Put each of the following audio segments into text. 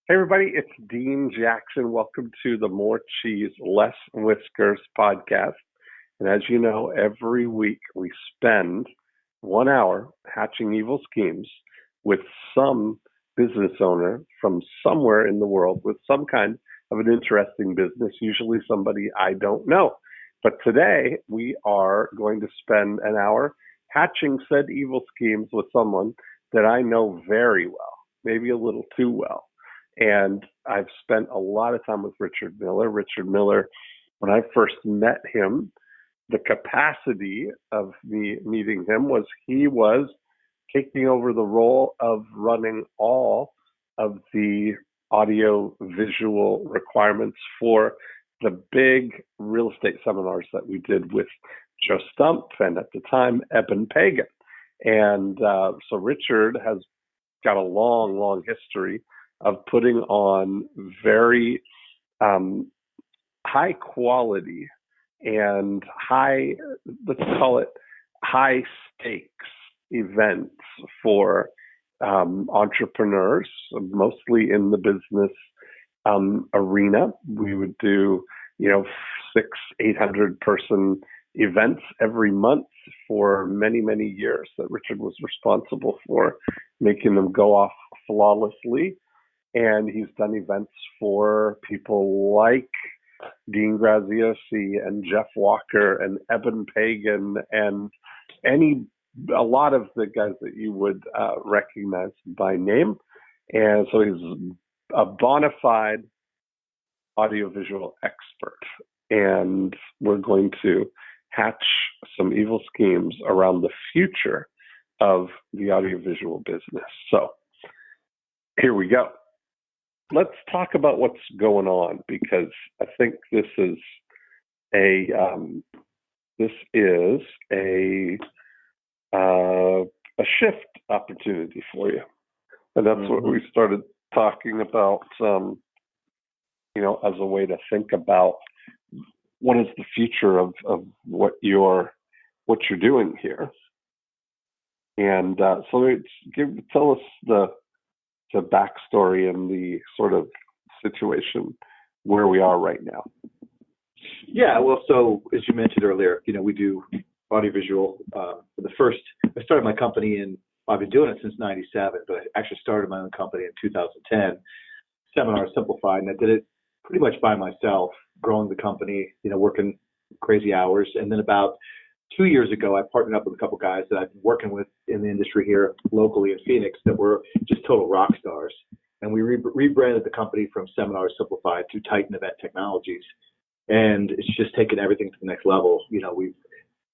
Hey everybody, it's Dean Jackson. Welcome to the More Cheese Less Whiskers podcast. And as you know, every week we spend 1 hour hatching evil schemes with some business owner from somewhere in the world with some kind of an interesting business, usually somebody I don't know. But today we are going to spend an hour hatching said evil schemes with someone that I know very well, maybe a little too well. And I've spent a lot of time with Richard Miller. Richard Miller, when I first met him, the capacity of me meeting him was he was taking over the role of running all of the audio visual requirements for the big real estate seminars that we did with Joe Stump and at the time, Eben Pagan. And so Richard has got a long history of putting on very high quality and let's call it high stakes events for entrepreneurs, mostly in the business arena. We would do, 600-800 person events every month for many years that Richard was responsible for making them go off flawlessly. And he's done events for people like Dean Graziosi and Jeff Walker and Eben Pagan and a lot of the guys that you would recognize by name. And so he's a bona fide audiovisual expert. And we're going to hatch some evil schemes around the future of the audiovisual business. So here we go. Let's talk about what's going on, because I think this is a shift opportunity for you, and that's what we started talking about. As a way to think about what is the future of what you're doing here, and tell us the backstory and the sort of situation where we are right now. Yeah, well, so as you mentioned earlier, we do audiovisual. I started my company I've been doing it since '97, but I actually started my own company in 2010, Seminar Simplified, and I did it pretty much by myself, growing the company, working crazy hours. And then about 2 years ago, I partnered up with a couple guys that I've been working with in the industry here locally in Phoenix that were just total rock stars. And we rebranded the company from Seminar Simplified to Titan Event Technologies. And it's just taken everything to the next level. We've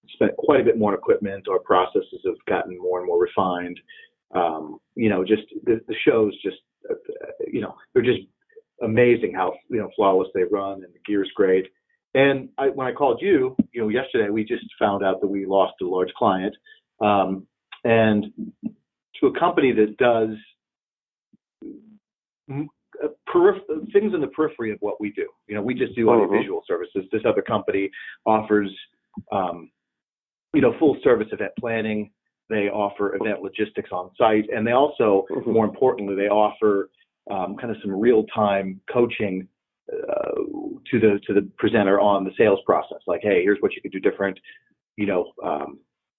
spent quite a bit more on equipment. Our processes have gotten more and more refined. Just the shows just, they're just amazing how, flawless they run, and the gear's great. And when I called you, yesterday, we just found out that we lost a large client, and to a company that does things in the periphery of what we do. We just do audiovisual services. This other company offers, full service event planning. They offer event logistics on site, and they also, more importantly, they offer kind of some real-time coaching to the presenter on the sales process. Like, hey, here's what you could do different.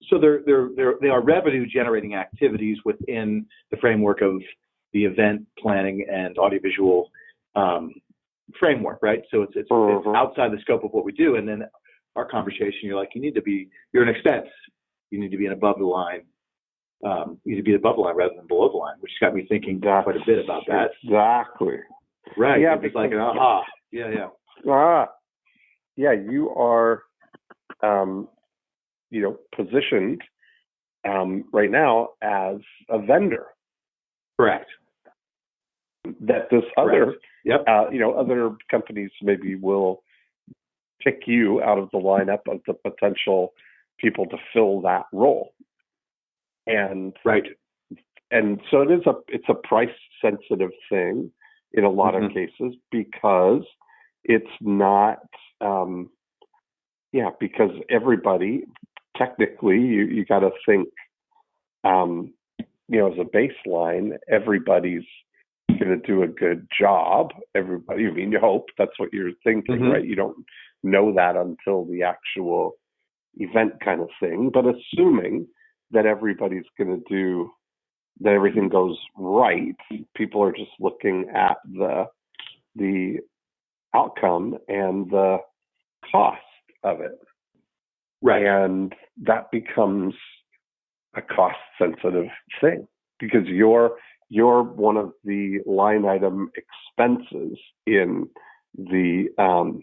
So they are revenue generating activities within the framework of the event planning and audiovisual framework, right? So it's outside the scope of what we do. And then our conversation, you're an expense. You need to be above the line. You need to be above the line rather than below the line, which got me thinking quite a bit about that. Exactly. Right. Yeah, it's like an aha. Yeah. Yeah, you are, positioned right now as a vendor. Correct. That this other, Yep. Other companies maybe will pick you out of the lineup of the potential people to fill that role. And right. And so it's a price sensitive thing in a lot of cases, because it's not, because everybody, technically, you got to think, as a baseline, everybody's going to do a good job. Everybody, I mean, you hope that's what you're thinking, Mm-hmm. right? You don't know that until the actual event kind of thing. But assuming that everybody's going to do that, everything goes right. People are just looking at the outcome and the cost of it, Right. and that becomes a cost sensitive thing because you're one of the line item expenses in the on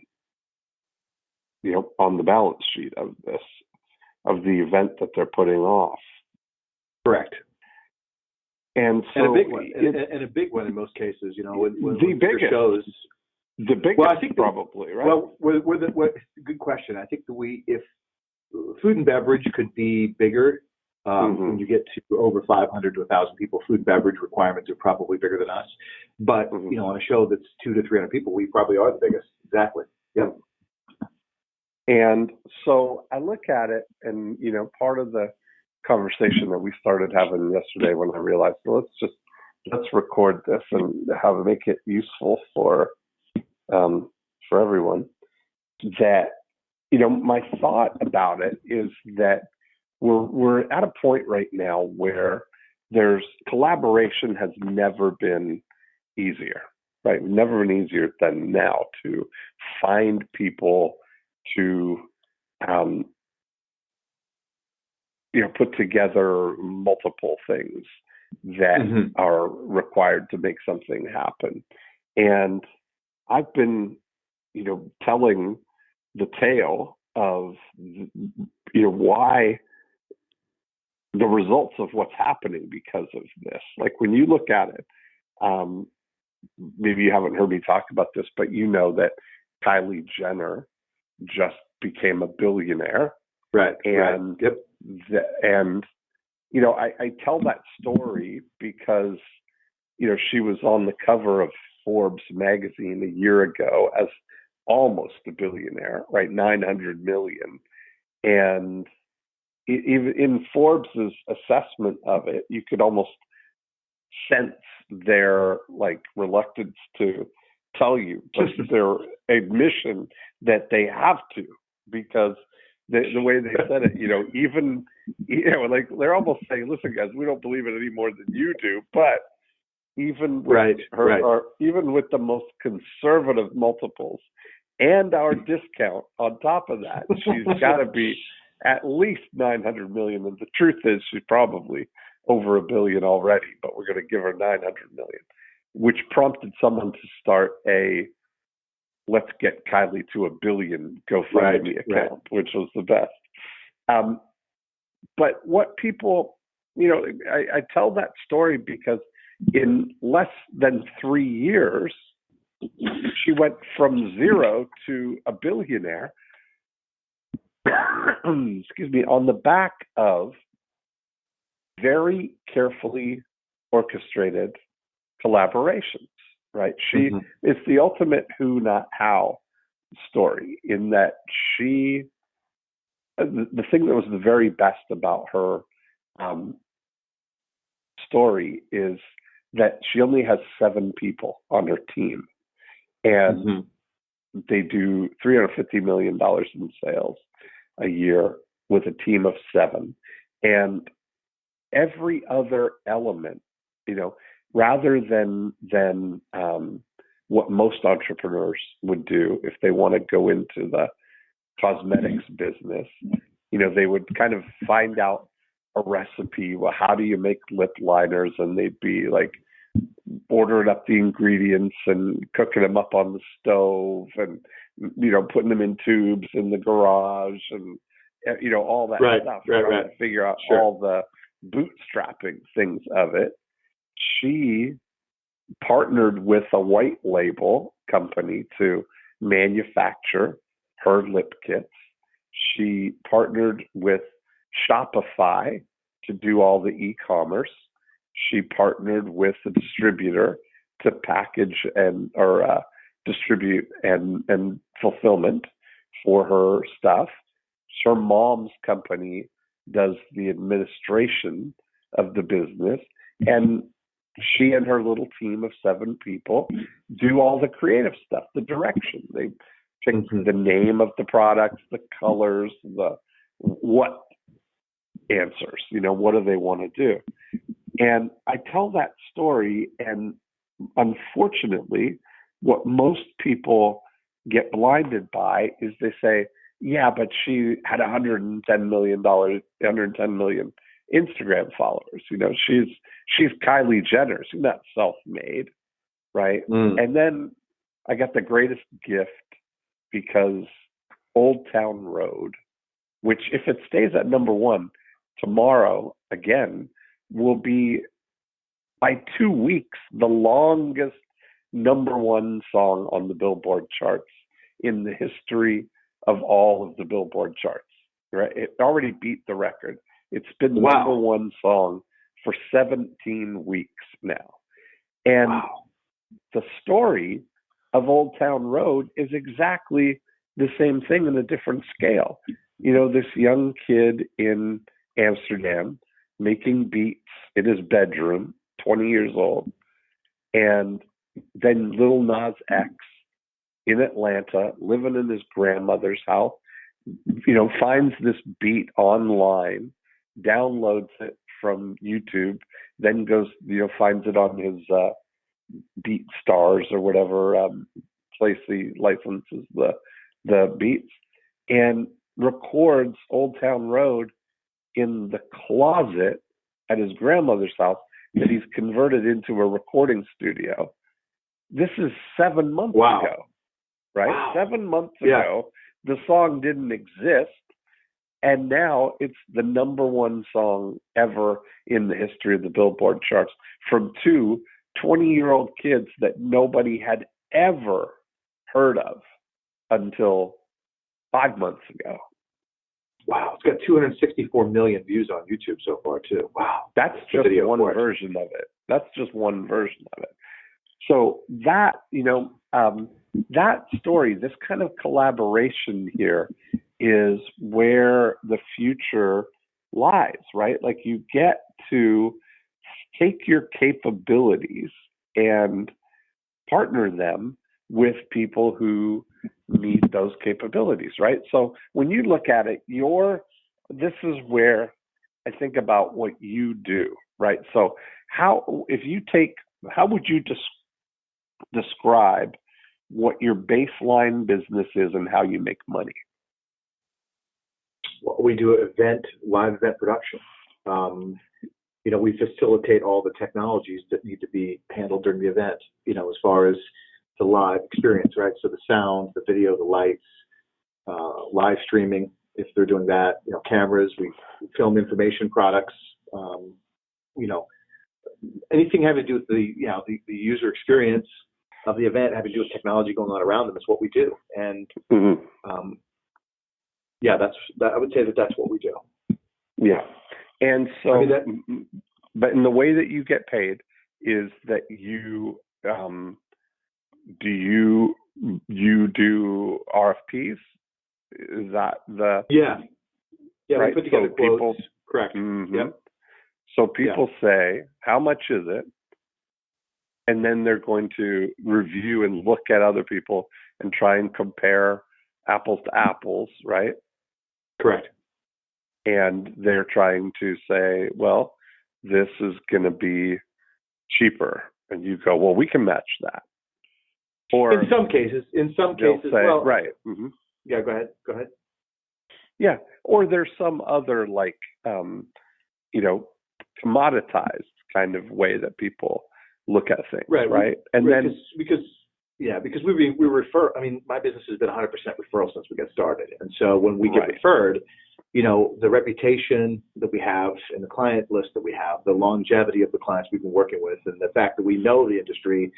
the balance sheet of the event that they're putting off. Correct. And so, and a big one, and a big one in most cases. When the biggest shows. The biggest, well, I think probably, right? Well, good question. I think if food and beverage could be bigger, when you get to over 500 to 1,000 people, food and beverage requirements are probably bigger than us. But on a show that's 200 to 300 people, we probably are the biggest. Exactly. Yep. And so I look at it, and part of the conversation that we started having yesterday, when I realized, well, let's record this and make it useful for everyone. That my thought about it is that we're at a point right now where there's collaboration has never been easier, right? Never been easier than now to find people to put together multiple things that are required to make something happen. And I've been telling the tale of why the results of what's happening because of this. Like when you look at it, maybe you haven't heard me talk about this, but that Kylie Jenner just became a billionaire. Right. And Yep. I tell that story because she was on the cover of Forbes magazine a year ago as almost a billionaire, right? 900 million. And even in Forbes's assessment of it, you could almost sense their reluctance to tell you, but their admission that they have to, because the way they said it, even they're almost saying, "Listen, guys, we don't believe it any more than you do." But even with or even with the most conservative multiples and our discount on top of that, she's got to be at least 900 million. And the truth is, she's probably over $1 billion already, but we're going to give her 900 million, which prompted someone to start a "Let's get Kylie to $1 billion" GoFundMe account, which was the best. But what people, I tell that story because in less than 3 years, she went from zero to a billionaire. Excuse me, on the back of very carefully orchestrated collaborations, right? She it's the ultimate who, not how story, in that she, the thing that was the very best about her story is that she only has 7 people on her team, and they do $350 million in sales a year with a team of 7. And every other element, rather than what most entrepreneurs would do if they want to go into the cosmetics business, they would kind of find out a recipe. Well, how do you make lip liners? And they'd be ordering up the ingredients and cooking them up on the stove and, putting them in tubes in the garage and, all that stuff. Trying to figure out all the bootstrapping things of it. She partnered with a white label company to manufacture her lip kits. She partnered with Shopify to do all the e-commerce. She partnered with a distributor to package or distribute and fulfillment for her stuff. Her mom's company does the administration of the business. And she and her little team of 7 people do all the creative stuff, the direction. They pick the name of the products, the colors, the what answers, what do they want to do? And I tell that story, and unfortunately, what most people get blinded by is they say, yeah, but she had $110 million Instagram followers. She's Kylie Jenner. She's not self-made, right? And then I got the greatest gift, because Old Town Road, which if it stays at number 1 tomorrow again, will be by 2 weeks the longest number 1 song on the Billboard charts in the history of all of the Billboard charts. Right? It already beat the record. It's been the number 1 song for 17 weeks now. And the story of Old Town Road is exactly the same thing in a different scale. This young kid in Amsterdam making beats in his bedroom, 20 years old, and then Lil Nas X in Atlanta, living in his grandmother's house, finds this beat online, downloads it from YouTube, then goes, finds it on his Beat Stars or whatever place he licenses the beats, and records Old Town Road in the closet at his grandmother's house that he's converted into a recording studio. This is 7 months ago, right? Wow. 7 months ago, the song didn't exist, and now it's the number 1 song ever in the history of the Billboard charts from 2 20-year-old kids that nobody had ever heard of until 5 months ago. Wow, it's got 264 million views on YouTube so far too. Wow, that's just one version of it. That's just one version of it. So that, that story, this kind of collaboration here is where the future lies, right? Like, you get to take your capabilities and partner them with people who need those capabilities, right? So when you look at it, this is where I think about what you do, right? So how would you describe what your baseline business is and how you make money? Well, we do live event production. We facilitate all the technologies that need to be handled during the event, as far as the live experience, right? So the sound, the video, the lights, live streaming, if they're doing that, cameras, we film information products, anything having to do with the user experience of the event, having to do with technology going on around them is what we do. And I would say that's what we do. Yeah. And so, but in the way that you get paid is that you do do RFPs? Is that the right? We put together quotes. Correct. Mm-hmm. Yep. So people say, how much is it? And then they're going to review and look at other people and try and compare apples to apples, right? Correct. And they're trying to say, well, this is going to be cheaper. And you go, well, we can match that. Or in some cases, say, well, right. Mm-hmm. Yeah, go ahead. Yeah. Or there's some other commoditized kind of way that people look at things, right? And then because we refer. I mean, my business has been 100% referral since we got started, and so when we get referred, the reputation that we have and the client list that we have, the longevity of the clients we've been working with, and the fact that we know the industry,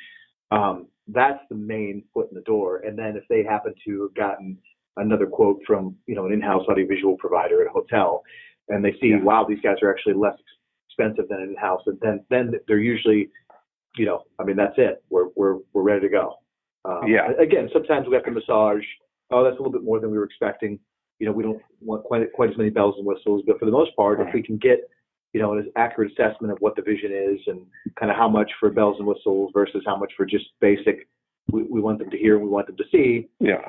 that's the main foot in the door. And then if they happen to have gotten another quote from an in-house audiovisual provider at a hotel, and they see, wow, these guys are actually less expensive than an in-house, and then they're usually, that's it. We're ready to go. Again, sometimes we have to massage. Oh, that's a little bit more than we were expecting. We don't want quite as many bells and whistles, but for the most part, if we can get an accurate assessment of what the vision is and kind of how much for bells and whistles versus how much for just basic. We want them to hear and we want them to see. Yeah.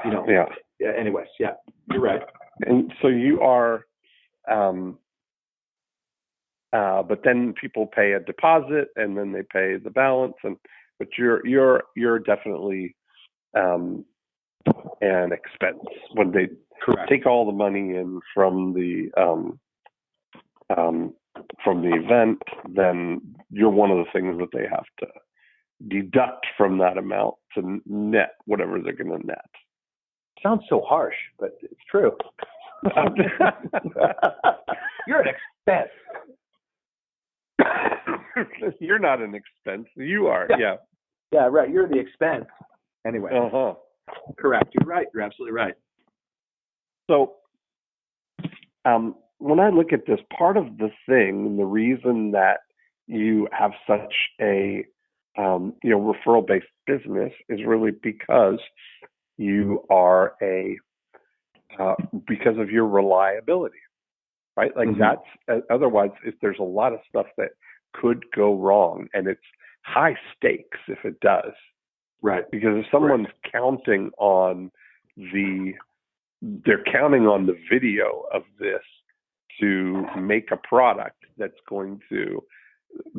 Yeah. Anyways, yeah, you're right. And so you are, but then people pay a deposit and then they pay the balance, but you're definitely an expense when they Correct. take all the money in from the event. Then you're one of the things that they have to deduct from that amount to net whatever they're going to net. Sounds so harsh, but it's true. You're an expense. You're not an expense. You are. Yeah. Yeah, right. You're the expense. Anyway. Correct. You're right. You're absolutely right. So, when I look at this, part of the thing, the reason that you have such a referral-based business is really because you are because of your reliability, right? Like that's otherwise, if there's a lot of stuff that could go wrong, and it's high stakes if it does, right? Because if someone's counting on they're counting on the video of this to make a product that's going to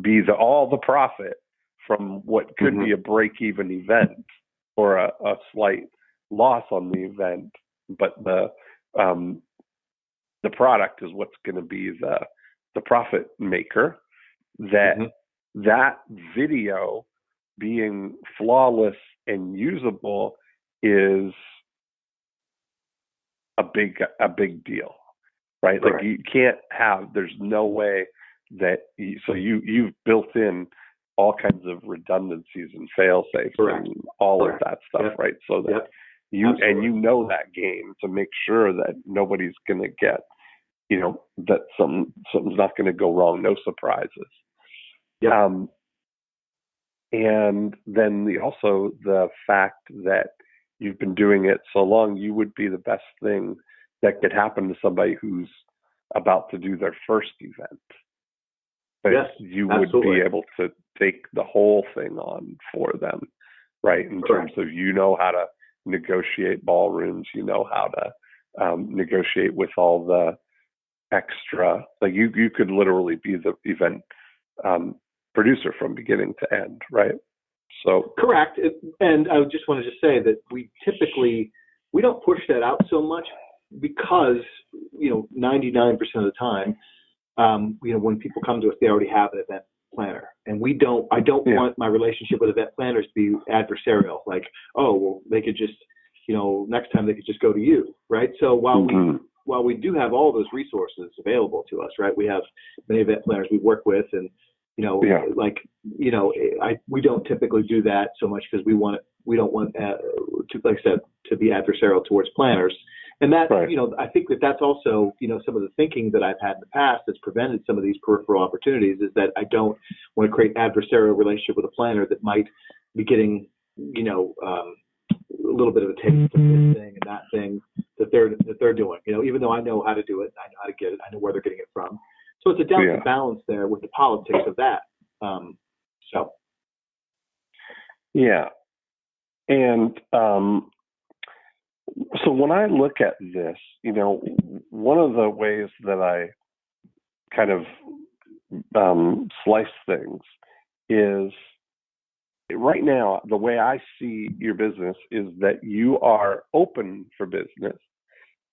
be all the profit from what could be a break-even event or a slight loss on the event, but the product is what's going to be the profit maker. That video being flawless and usable is a big deal, right? Like you can't there's no way that you've built in all kinds of redundancies and fail safes and all of that stuff, right? So that that game to make sure that nobody's going to get, that something's not going to go wrong, no surprises. And then also the fact that you've been doing it so long, you would be the best thing that could happen to somebody who's about to do their first event. But you would be able to take the whole thing on for them, right? In terms of how to negotiate ballrooms, how to negotiate with all the extra. Like you could literally be the event producer from beginning to end, right? So correct. And I just wanted to say that we don't push that out so much because 99% of the time, when people come to us, they already have an event planner, and I don't want my relationship with event planners to be adversarial. Like, oh, well, they could just, next time they could just go to you, right? So while we do have all those resources available to us, right? We have many event planners we work with, and we don't typically do that so much because we don't want to, like I said, to be adversarial towards planners. And that, I think that's also, some of the thinking that I've had in the past that's prevented some of these peripheral opportunities is that I don't want to create adversarial relationship with a planner that might be getting, a little bit of a taste of this thing and that thing that they're doing, even though I know how to do it, I know how to get it, I know where they're getting it from. So it's a delicate balance there with the politics of that. And so when I look at this, one of the ways that I kind of slice things is right now, the way I see your business is that you are open for business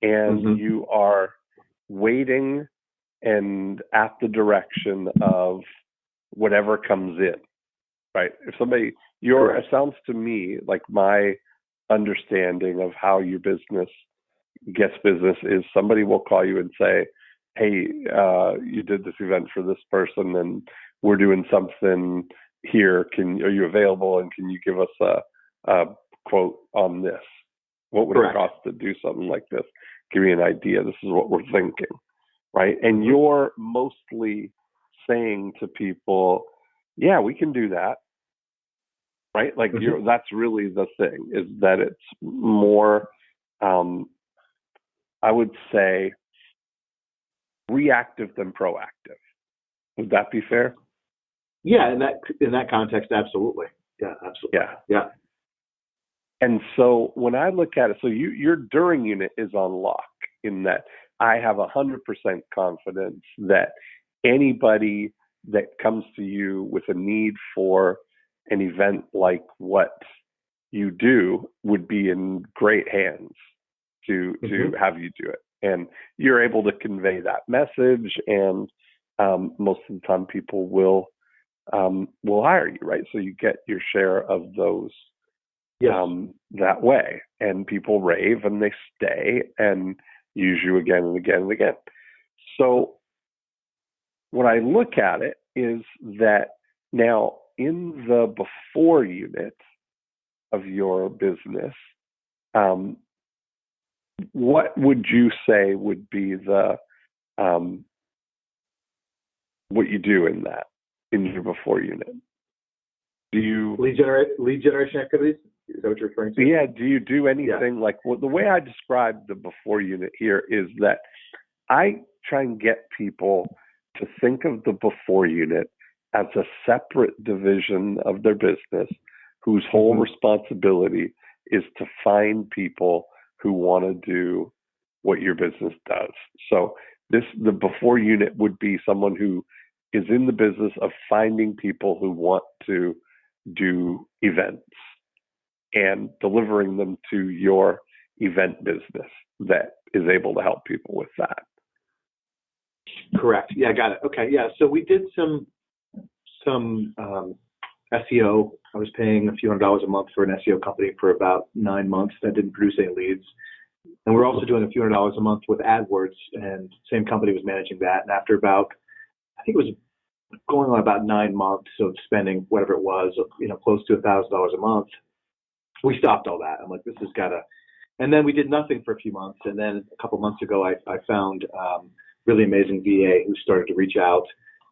and you are waiting and at the direction of whatever comes in, right? If somebody, it sounds to me like my understanding of how your business gets business is somebody will call you and say, hey, you did this event for this person and we're doing something here. Are you available and can you give us a quote on this? What would it cost to do something like this? Give me an idea. This is what we're thinking, right? And you're mostly saying to people, yeah, we can do that, right? Like that's really the thing, is that it's more, I would say, reactive than proactive, Would that be fair? Yeah, in that context, absolutely. Yeah, absolutely. Yeah. And so when I look at it, so your during unit is on lock in that I have 100% confidence that anybody that comes to you with a need for an event like what you do would be in great hands to have you do it. And you're able to convey that message, and most of the time people will hire you, right? So you get your share of those that way, and people rave and they stay and use you again and again and again. So when I look at it is that now in the before unit of your business, what would you say would be the what you do in your before unit? Do you lead generation activities? Is that what you're referring to? Yeah. Do you do anything like the way I describe the before unit here is that I try and get people to think of the before unit as a separate division of their business whose whole responsibility is to find people who want to do what your business does. So the before unit would be someone who is in the business of finding people who want to do events and delivering them to your event business that is able to help people with that. Correct. Yeah, got it. Okay. Yeah. So we did some SEO. I was paying a few $100s a month for an SEO company for about 9 months. That didn't produce any leads. And we're also doing a few $100s a month with AdWords, and same company was managing that. And after about, I think it was going on about 9 months of spending whatever it was, close to $1,000 a month, we stopped all that. I'm like, this has got to. And then we did nothing for a few months. And then a couple months ago, I found really amazing VA who started to reach out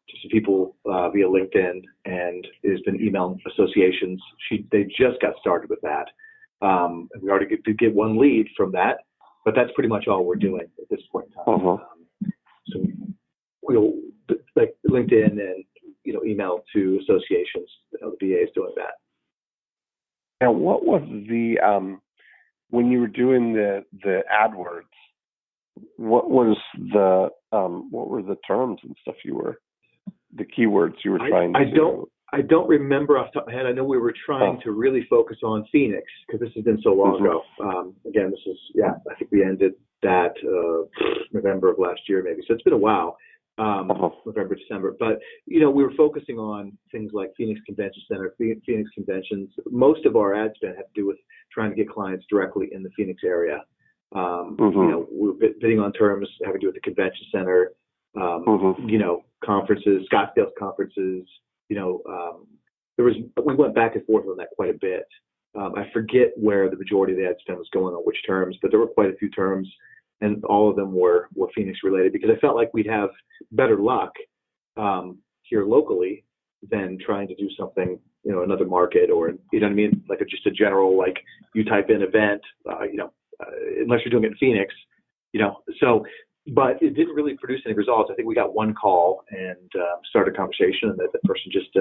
to some people via LinkedIn and has been emailing associations. They just got started with that. And we already did get one lead from that, but that's pretty much all we're doing at this point in time. So we'll like LinkedIn and email to associations. The VA is doing that. Now, what was the when you were doing the AdWords? What was what were the terms and stuff the keywords you were trying to do? I don't remember off the top of my head. I know we were trying to really focus on Phoenix because this has been so long ago. Again, this is I think we ended that November of last year maybe. So it's been a while. November, December. But, we were focusing on things like Phoenix Convention Center, Phoenix conventions. Most of our ad spend had to do with trying to get clients directly in the Phoenix area. We were bidding on terms having to do with the convention center, conferences, Scottsdale conferences. We went back and forth on that quite a bit. I forget where the majority of the ad spend was going on which terms, but there were quite a few terms. And all of them were Phoenix related because I felt like we'd have better luck here locally than trying to do something, another market or, what I mean? Like just a general, like you type in event, unless you're doing it in Phoenix, so, but it didn't really produce any results. I think we got one call and started a conversation and the person just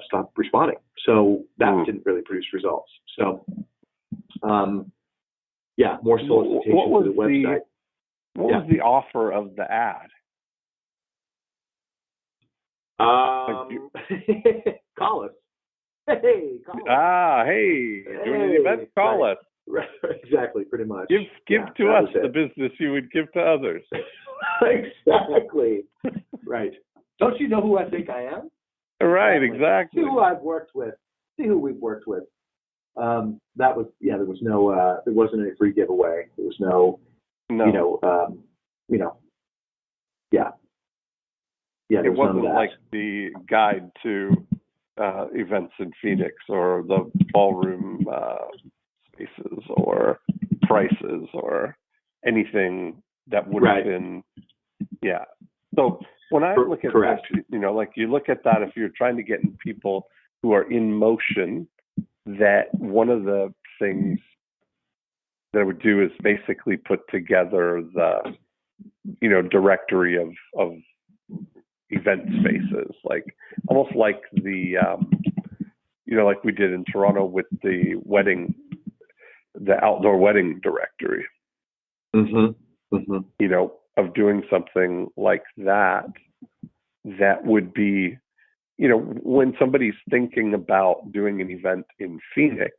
stopped responding. So that didn't really produce results. So, more solicitation to the website. What was the offer of the ad? Call us. Hey, call us. Doing an event, call us. Right, exactly, pretty much. Give to us the business you would give to others. Exactly. Right. Don't you know who I think I am? Right, exactly. See who I've worked with. See who we've worked with. That was there was no there wasn't any free giveaway. There was no. It wasn't like the guide to events in Phoenix or the ballroom spaces or prices or anything that would have been. Yeah. So when I look at this, like you look at that, if you're trying to get people who are in motion, that one of the things that I would do is basically put together the, directory of event spaces, like almost like the like we did in Toronto with the outdoor wedding directory. Mm-hmm. Mm-hmm. Of doing something like that would be, when somebody's thinking about doing an event in Phoenix,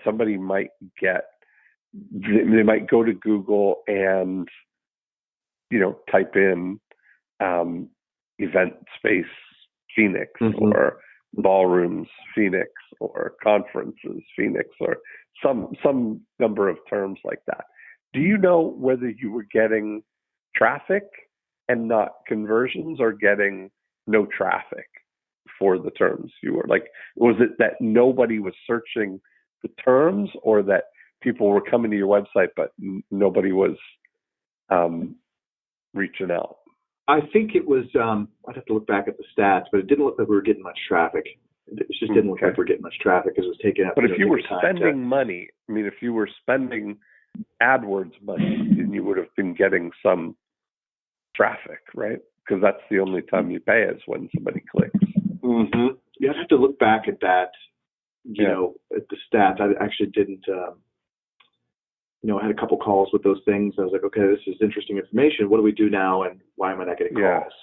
somebody might they might go to Google and, type in event space Phoenix, Mm-hmm. or ballrooms Phoenix, or conferences Phoenix, or some number of terms like that. Do you know whether you were getting traffic and not conversions, or getting no traffic for the terms you were like? Was it that nobody was searching the terms, or that people were coming to your website but nobody was reaching out? I think it was, I'd have to look back at the stats, but it didn't look like we were getting much traffic. It just didn't look like we were getting much traffic, because it was taking up. But if you were spending money, if you were spending AdWords money, then you would have been getting some traffic, right? Because that's the only time you pay, is when somebody clicks. Mm-hmm. You have to look back at that, at the stats. I actually didn't, I had a couple calls with those things. I was like, okay, this is interesting information. What do we do now, and why am I not getting calls?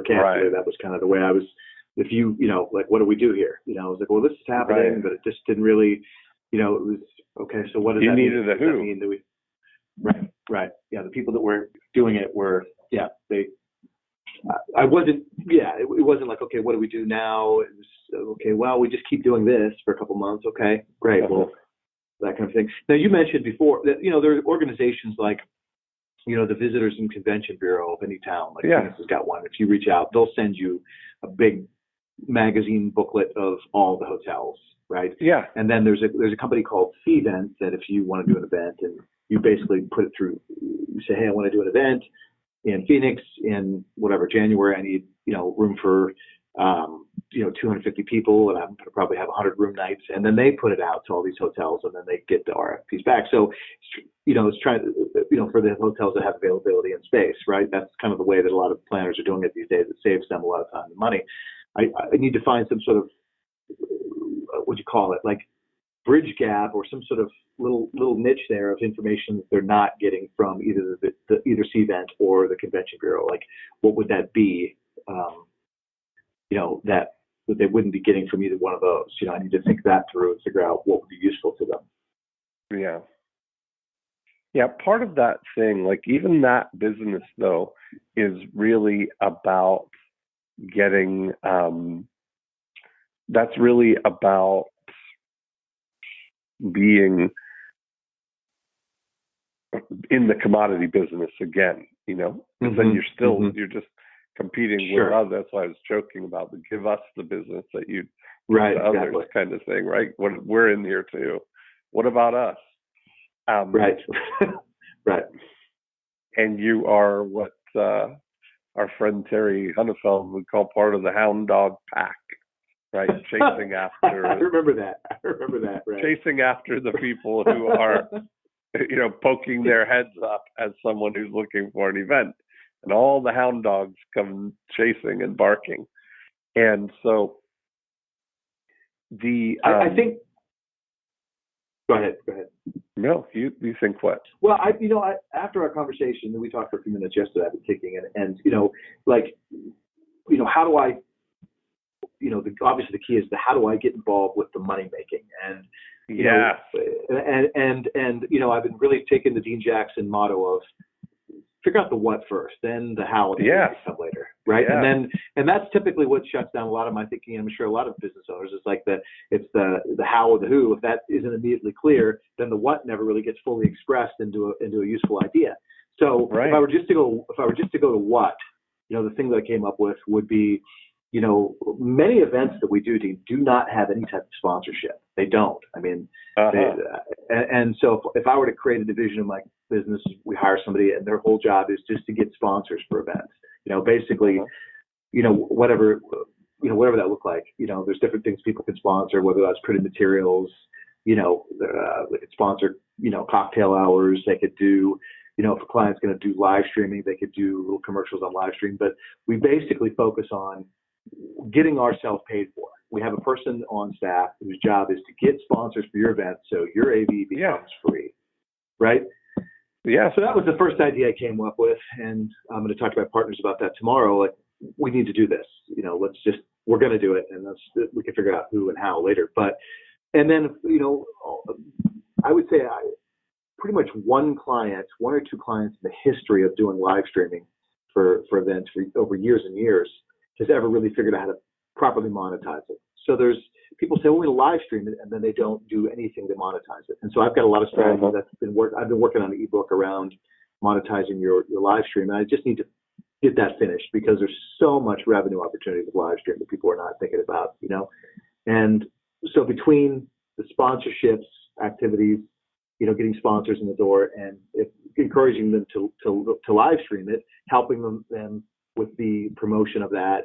Candidly, that was kind of the way I was. If what do we do here? I was like, well, this is happening, but it just didn't really, it was okay. So what does that mean? You needed a who. Does that mean that we? Right. Yeah, the people that were doing it were, they. I wasn't. Yeah, it wasn't like, okay, what do we do now? It was okay. Well, we just keep doing this for a couple months. Okay, great. Well, that kind of thing. Now, you mentioned before that, there are organizations like, the Visitors and Convention Bureau of any town, like Phoenix has got one. If you reach out, they'll send you a big magazine booklet of all the hotels, right? Yeah. And then there's a company called Fevent that if you want to do an event, and you basically put it through, you say, hey, I want to do an event in Phoenix in whatever, January, I need, room for 250 people, and I'm going to probably have 100 room nights, and then they put it out to all these hotels, and then they get the RFPs back. So, it's trying, for the hotels that have availability and space, right? That's kind of the way that a lot of planners are doing it these days. It saves them a lot of time and money. I need to find some sort of, what do you call it, like bridge gap, or some sort of little niche there of information that they're not getting from either either Cvent or the Convention Bureau. Like, what would that be? That they wouldn't be getting from either one of those. I need to think that through and figure out what would be useful to them. Yeah. Yeah, part of that thing, like even that business though, is really about getting, that's really about being in the commodity business again, because then you're still, you're just competing with others. That's why I was joking about the give us the business that you give to others kind of thing, right? We're in here too. What about us? Right. Right. And you are what our friend Terry Hunnefeld would call part of the hound dog pack, right? Chasing after. I remember that. Right. Chasing after the people who are, poking their heads up as someone who's looking for an event. And all the hound dogs come chasing and barking. And so I think. Go ahead. No, you think what? Well, after our conversation, we talked for a few minutes yesterday, I've been thinking, and how do I, obviously the key is how do I get involved with the money making, and I've been really taking the Dean Jackson motto of figure out the what first, then the how and the come later, right? Yeah. And that's typically what shuts down a lot of my thinking. I'm sure a lot of business owners is like it's the how or the who. If that isn't immediately clear, then the what never really gets fully expressed into a useful idea. So if I were just to go to what, the thing that I came up with would be, many events that we do not have any type of sponsorship. They don't. I mean, and so if I were to create a division of my business, we hire somebody and their whole job is just to get sponsors for events. Basically, whatever that look like. There's different things people can sponsor, whether that's printed materials. They could sponsor, cocktail hours. They could do, if a client's going to do live streaming, they could do little commercials on live stream. But we basically focus on getting ourselves paid for. We have a person on staff whose job is to get sponsors for your event, so your AV becomes free, right? Yeah. So that was the first idea I came up with, and I'm going to talk to my partners about that tomorrow. Like, we need to do this. We're going to do it, and we can figure out who and how later. And then, I would say pretty much one or two clients in the history of doing live streaming for events for over years and years has ever really figured out how to properly monetize it. So there's people say, well, we live stream it, and then they don't do anything to monetize it. And so I've got a lot of strategies I've been working on an ebook around monetizing your live stream, and I just need to get that finished because there's so much revenue opportunity with live stream that people are not thinking about, And so between the sponsorships, activities, getting sponsors in the door and encouraging them to live stream it, helping them with the promotion of that,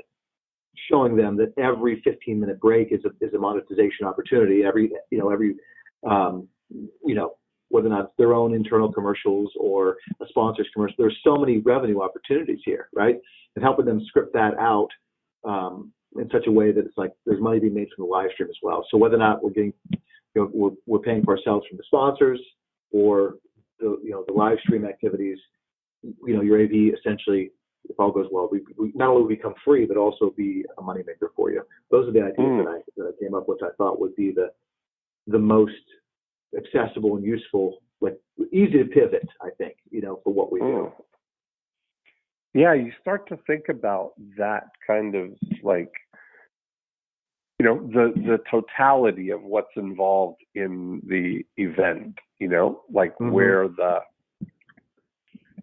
showing them that every 15-minute break is a monetization opportunity. Whether or not it's their own internal commercials or a sponsor's commercial, there's so many revenue opportunities here, right? And helping them script that out in such a way that it's like there's money being made from the live stream as well. So whether or not we're getting, we're paying for ourselves from the sponsors or the live stream activities, your AV essentially, if all goes well, we not only become free, but also be a moneymaker for you. Those are the ideas that I came up with. I thought would be the most accessible and useful, like easy to pivot, I think, for what we do. Yeah, you start to think about that kind of like, the totality of what's involved in the event, like where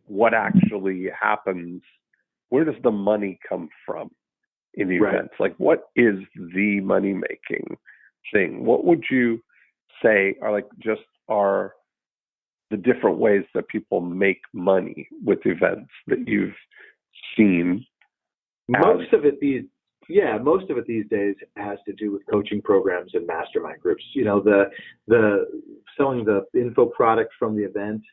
what actually happens, where does the money come from in events? Like, what is the money making thing? What would you say are the different ways that people make money with events that you've seen? Most of it these days has to do with coaching programs and mastermind groups. The selling the info product from the event,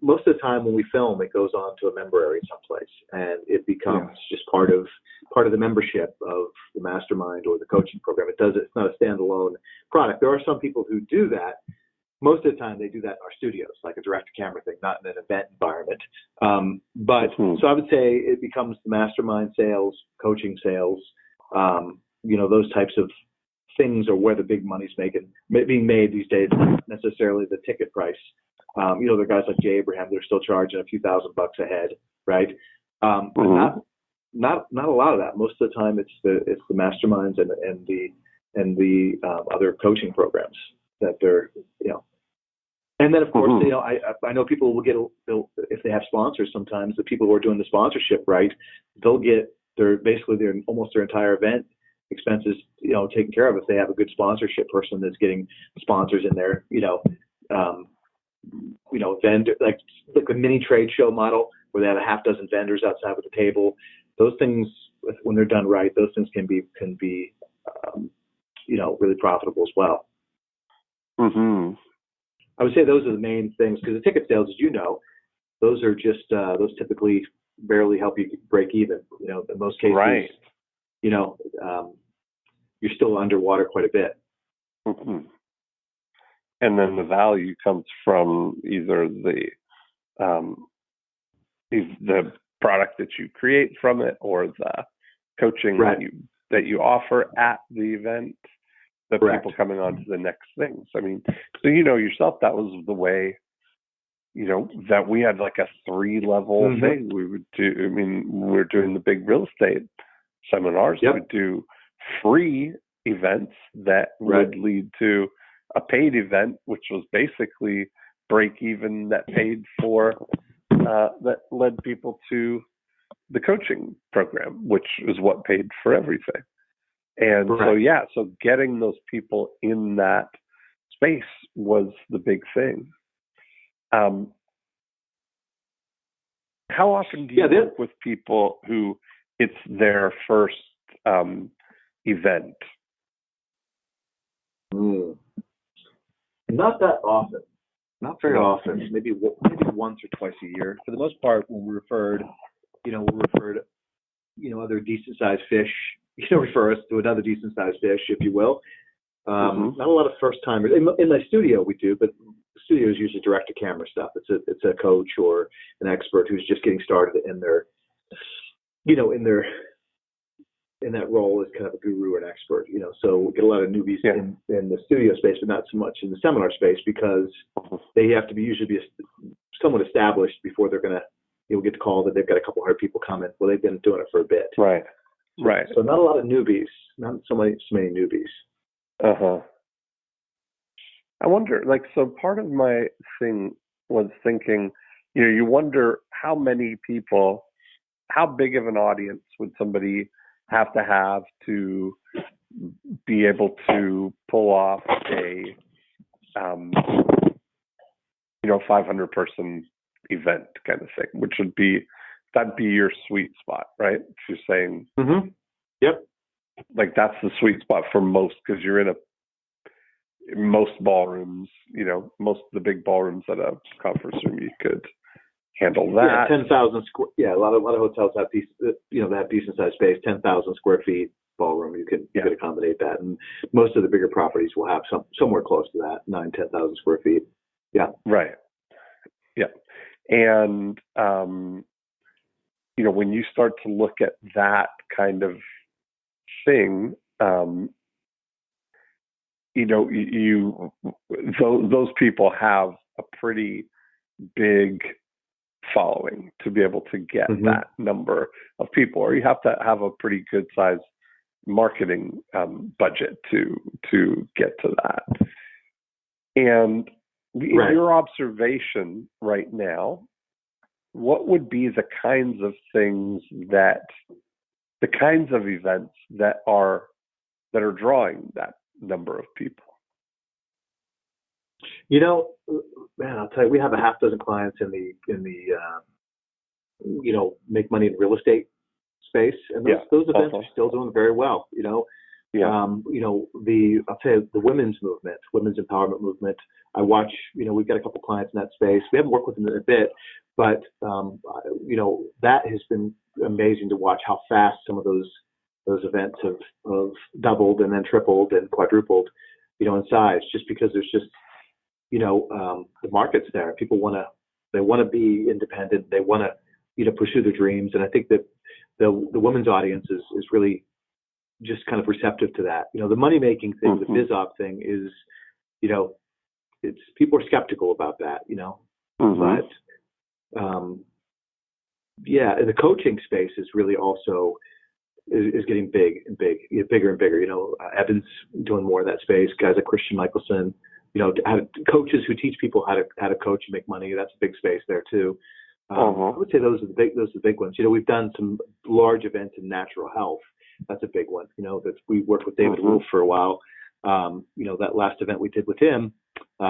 most of the time when we film, it goes on to a member area someplace, and it becomes just part of the membership of the mastermind or the coaching program. It's not a standalone product. There are some people who do that. Most of the time, they do that in our studios, like a direct-to-camera thing, not in an event environment. So I would say it becomes the mastermind sales, coaching sales, those types of things are where the big money's being made these days, not necessarily the ticket price. There are guys like Jay Abraham, they're still charging a few $1,000 a head, right? But not a lot of that. Most of the time, it's the masterminds and the other coaching programs that they're, And then of course, I know people will get if they have sponsors. Sometimes the people who are doing the sponsorship, right, they'll get almost their entire event expenses, taken care of if they have a good sponsorship person that's getting sponsors in there, vendor, like a mini trade show model where they have a half dozen vendors outside with a table. Those things, when they're done right, those things can be really profitable as well. I would say those are the main things, because the ticket sales, as those are just those typically barely help you break even. In most cases, right. You're still underwater quite a bit. And then the value comes from either the product that you create from it or the coaching that you offer at the event, the people coming on to the next things. I mean, so yourself, that was the way, that we had like a 3-level thing we would do. I mean, we were doing the big real estate seminars. We would do free events that would lead to a paid event, which was basically break even, that paid for, that led people to the coaching program, which is what paid for everything. And so getting those people in that space was the big thing. How often do you work with people who it's their first event? Not that often. Not very often. Maybe once or twice a year. For the most part, when we're referred, other decent sized fish, refer us to another decent sized fish, if you will. Not a lot of first timers. In my studio we do, but the studio is usually direct to camera stuff. It's a coach or an expert who's just getting started in their, in that role as kind of a guru or an expert. So we get a lot of newbies in the studio space, but not so much in the seminar space because they have to usually be somewhat established before they're going to, get the call that they've got a couple hundred people coming. Well, they've been doing it for a bit. Right. So not a lot of newbies, not so many newbies. I wonder, so part of my thing was thinking, you wonder how many people, how big of an audience would somebody have to be able to pull off a 500 person event kind of thing, which that'd be your sweet spot, right? If you're saying, Yep, that's the sweet spot for most, because you're in most ballrooms, most of the big ballrooms at a conference room, you could handle that. 10,000 square. Yeah, a lot of hotels have decent sized space, 10,000 square feet ballroom. You could accommodate that, and most of the bigger properties will have somewhere close to that, 10,000 square feet. Yeah. Right. Yeah. And when you start to look at that kind of thing, those people have a pretty big following to be able to get that number of people, or you have to have a pretty good sized marketing budget to get to that. And in your observation right now, what would be the kinds of events that are drawing that number of people? Man, I'll tell you, we have a half dozen clients in the make money in real estate space, and those events are still doing very well. I'll tell you, the women's empowerment movement. I watch. We've got a couple clients in that space. We haven't worked with them in a bit, but that has been amazing to watch how fast some of those events have doubled and then tripled and quadrupled, in size, just because there's just the market's there. People want to be independent. They want to pursue their dreams, and I think that the women's audience is really just kind of receptive to that. The money making thing, the biz op thing is, it's people are skeptical about that, but the coaching space is really also is getting bigger and bigger. Eben's doing more of that space. Guys like Christian Michelson, coaches who teach people how to coach and make money. That's a big space there too. I would say those are the big ones. We've done some large events in natural health. That's a big one. That we worked with David Wolf for a while. That last event we did with him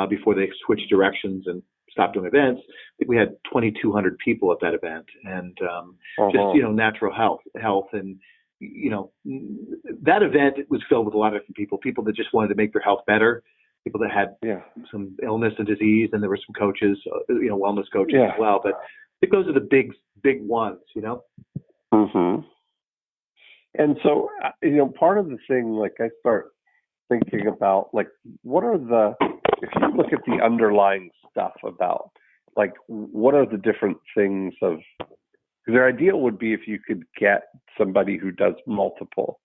before they switched directions and stopped doing events, I think we had 2,200 people at that event, and just natural health, and that event was filled with a lot of different people that just wanted to make their health better, people that had some illness and disease, and there were some coaches, wellness coaches as well. But I think those are the big ones, And so, part of the thing, I start thinking about, what are if you look at the underlying stuff about, what are the different things because their ideal would be if you could get somebody who does multiple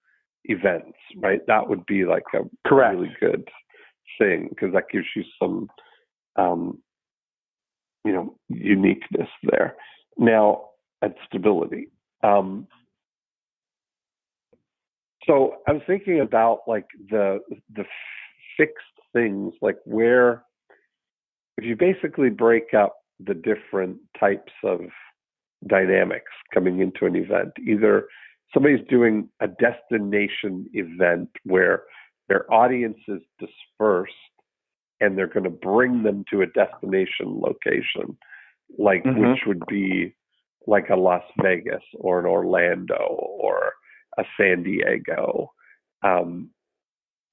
events, right? That would be a really good thing, because that gives you some, uniqueness there. Now, and stability. So I was thinking about the fixed things, where, if you basically break up the different types of dynamics coming into an event, either somebody's doing a destination event where their audience is dispersed and they're going to bring them to a destination location, which would be a Las Vegas or an Orlando or a San Diego,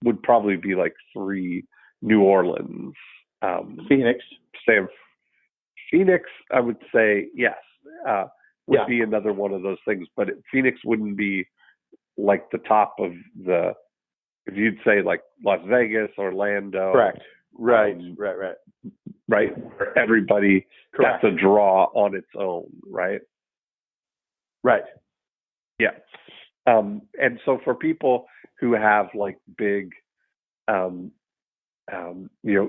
would probably be 3 New Orleans, Phoenix. Phoenix, I would say yes, would be another one of those things, but Phoenix wouldn't be like the top of the. If you'd say like Las Vegas, Orlando, correct, right. Where everybody correct. that's a draw on its own, right? Right. Yeah. And so for people who have like big,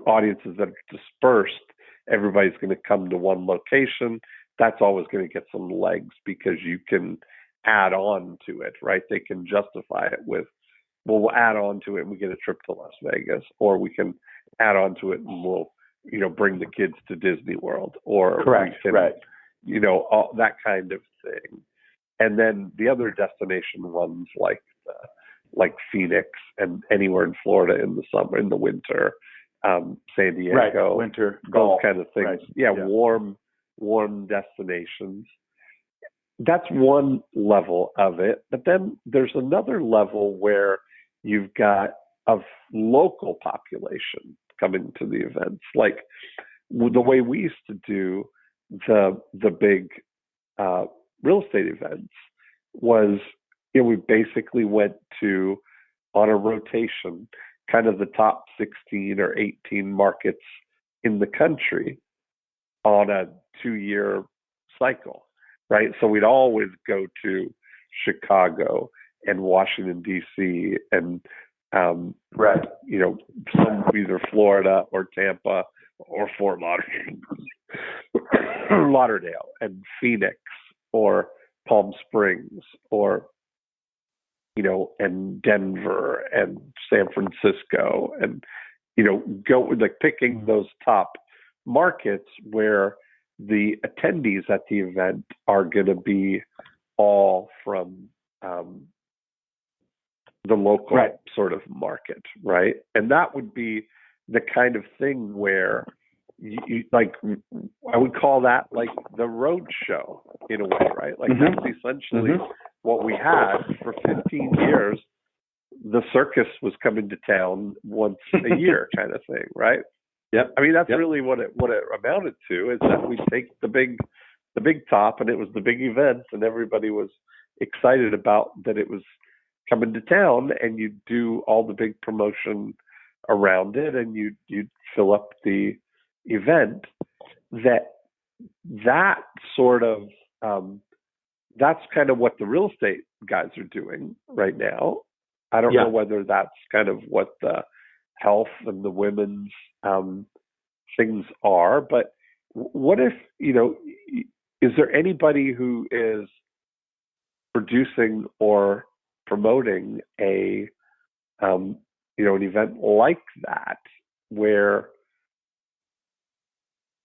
audiences that are dispersed, everybody's going to come to one location. That's always going to get some legs because you can add on to it, right? They can justify it with, well, we'll add on to it and we get a trip to Las Vegas, or we can add on to it and we'll, bring the kids to Disney World, or correct, we can, right. All that kind of thing. And then the other destination ones like Phoenix and anywhere in Florida in the summer, in the winter, San Diego, right. Winter, those golf, kind of things. Right. Yeah, warm destinations. That's one level of it. But then there's another level where you've got a local population coming to the events. Like the way we used to do the big real estate events was, we basically went to, on a rotation, kind of the top 16 or 18 markets in the country on a 2-year cycle, right? So we'd always go to Chicago and Washington, D.C. and, some either Florida or Tampa or Fort Lauderdale and Phoenix or Palm Springs or, and Denver and San Francisco and, go like picking those top markets where the attendees at the event are going to be all from the local sort of market, right? And that would be the kind of thing where you like, I would call that like the road show in a way, right? Like that's essentially what we had for 15 years. The circus was coming to town once a year kind of thing, right? Yep. I mean, that's really what it amounted to, is that we take the big top, and it was the big events, and everybody was excited about that it was coming to town, and you do all the big promotion around it, and you fill up the event. That sort of that's kind of what the real estate guys are doing right now. I don't know whether that's kind of what the health and the women's things are, but what if, is there anybody who is producing or promoting a, an event like that where,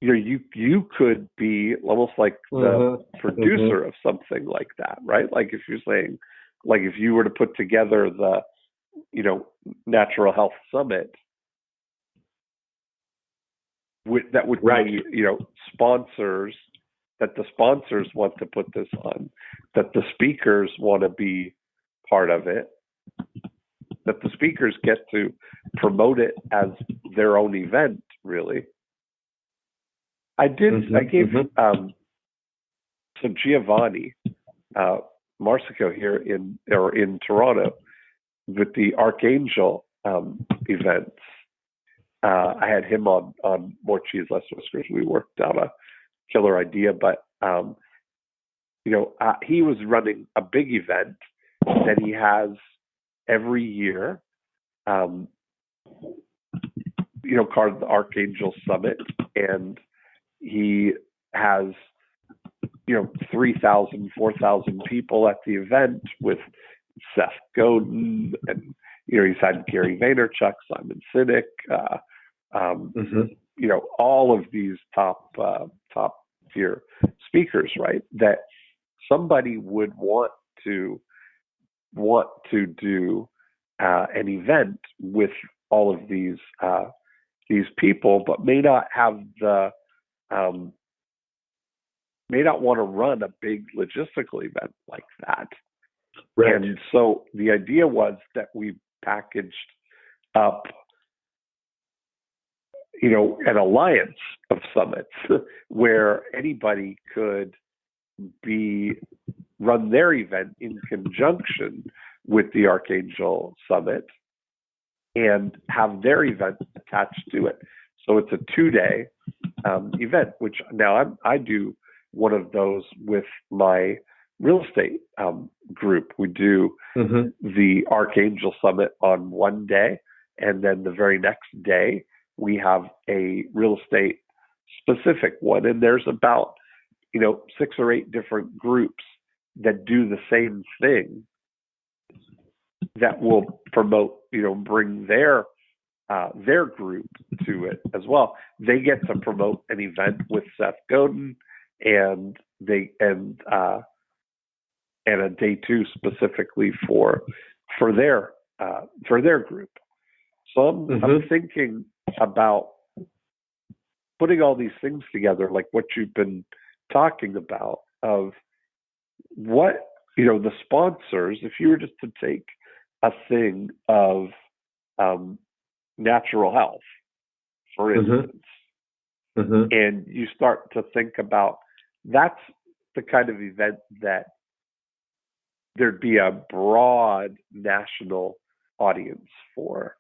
you could be almost like the producer of something like that, right? Like if you're saying, like if you were to put together the, Natural Health Summit, that would be, sponsors, that the sponsors want to put this on, that the speakers want to be part of it, that the speakers get to promote it as their own event, really. I gave, so Giovanni Marsico here in Toronto with the Archangel events. I had him on More Cheese Less Whiskers. We worked out a killer idea, but he was running a big event that he has every year, called the Archangel Summit, and he has 3,000, 4,000 people at the event with Seth Godin, and he's had Gary Vaynerchuk, Simon Sinek, all of these top tier speakers, right? That somebody would want to do an event with all of these people, but may not have the may not want to run a big logistical event like that. Right. And so the idea was that we packaged up an alliance of summits where anybody could run their event in conjunction with the Archangel Summit and have their event attached to it. So it's a 2-day event, which now I do one of those with my real estate group. We do the Archangel Summit on one day, and then the very next day we have a real estate specific one. And there's about 6 or 8 different groups that do the same thing that will promote, bring their group to it as well. They get to promote an event with Seth Godin and a day 2 specifically for their group. So I'm thinking about putting all these things together, like what you've been talking about, of what the sponsors. If you were just to take a thing of natural health, for instance, and you start to think about, that's the kind of event that there'd be a broad national audience for.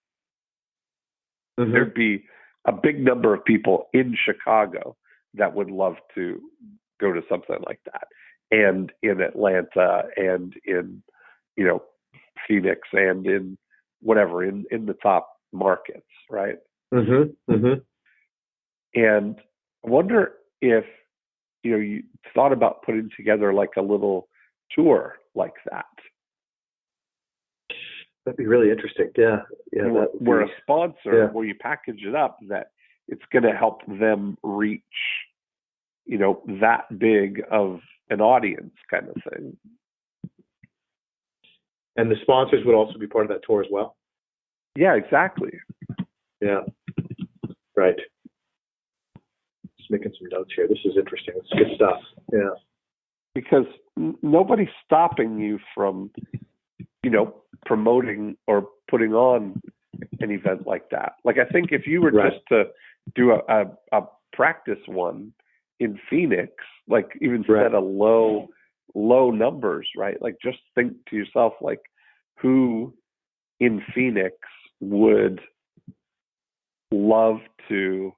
There'd be a big number of people in Chicago that would love to go to something like that, and in Atlanta, and in Phoenix, and in whatever, in the top markets, right? And I wonder if you thought about putting together like a little tour like that. That'd be really interesting. Yeah. We're a sponsor, where you package it up that it's going to help them reach, that big of an audience, kind of thing. And the sponsors would also be part of that tour as well? Yeah, exactly. Yeah. Right. Just making some notes here. This is interesting. It's good stuff. Yeah. Because nobody's stopping you from, promoting or putting on an event like that. Like, I think if you were just to do a practice one in Phoenix, like even set a low numbers, right? Like, just think to yourself, like, who in Phoenix would love to,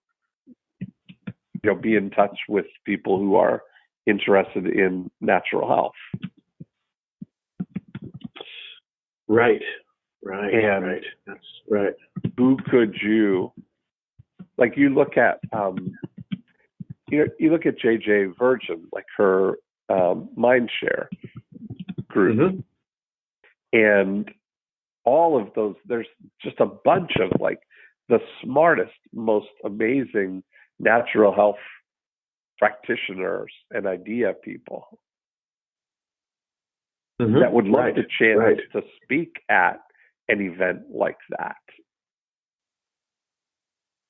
be in touch with people who are interested in natural health. Right. And That's right. Who could you, like, you look at, you look at JJ Virgin, like her Mindshare group, and all of those. There's just a bunch of like the smartest, most amazing natural health practitioners and idea people that would love the chance to speak at an event like that.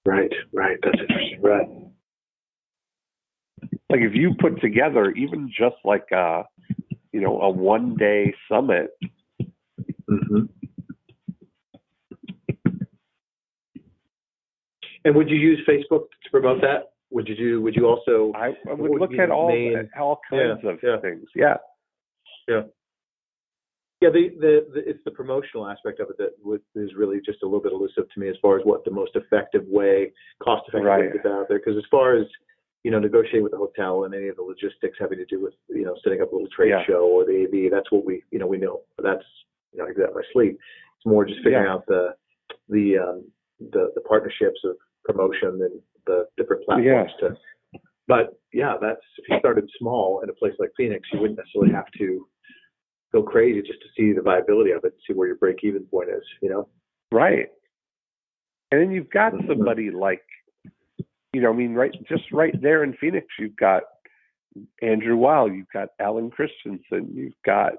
Right. That's interesting. Right. Like, if you put together even just like a 1-day summit. And would you use Facebook to promote that? Would you also? I would look at all kinds of things. Yeah. It's the promotional aspect of it that is really just a little bit elusive to me, as far as what the most effective way, cost-effective way to get that out there. Because as far as negotiating with the hotel and any of the logistics having to do with setting up a little trade show or the AV, that's what we know. That's I do that in my sleep. It's more just figuring out the partnerships of promotion and the different platforms to. But that's, if you started small in a place like Phoenix, you wouldn't necessarily have to go crazy just to see the viability of it, see where your break-even point is. Right. And then you've got somebody like, right there in Phoenix, you've got Andrew Weil, you've got Alan Christensen, you've got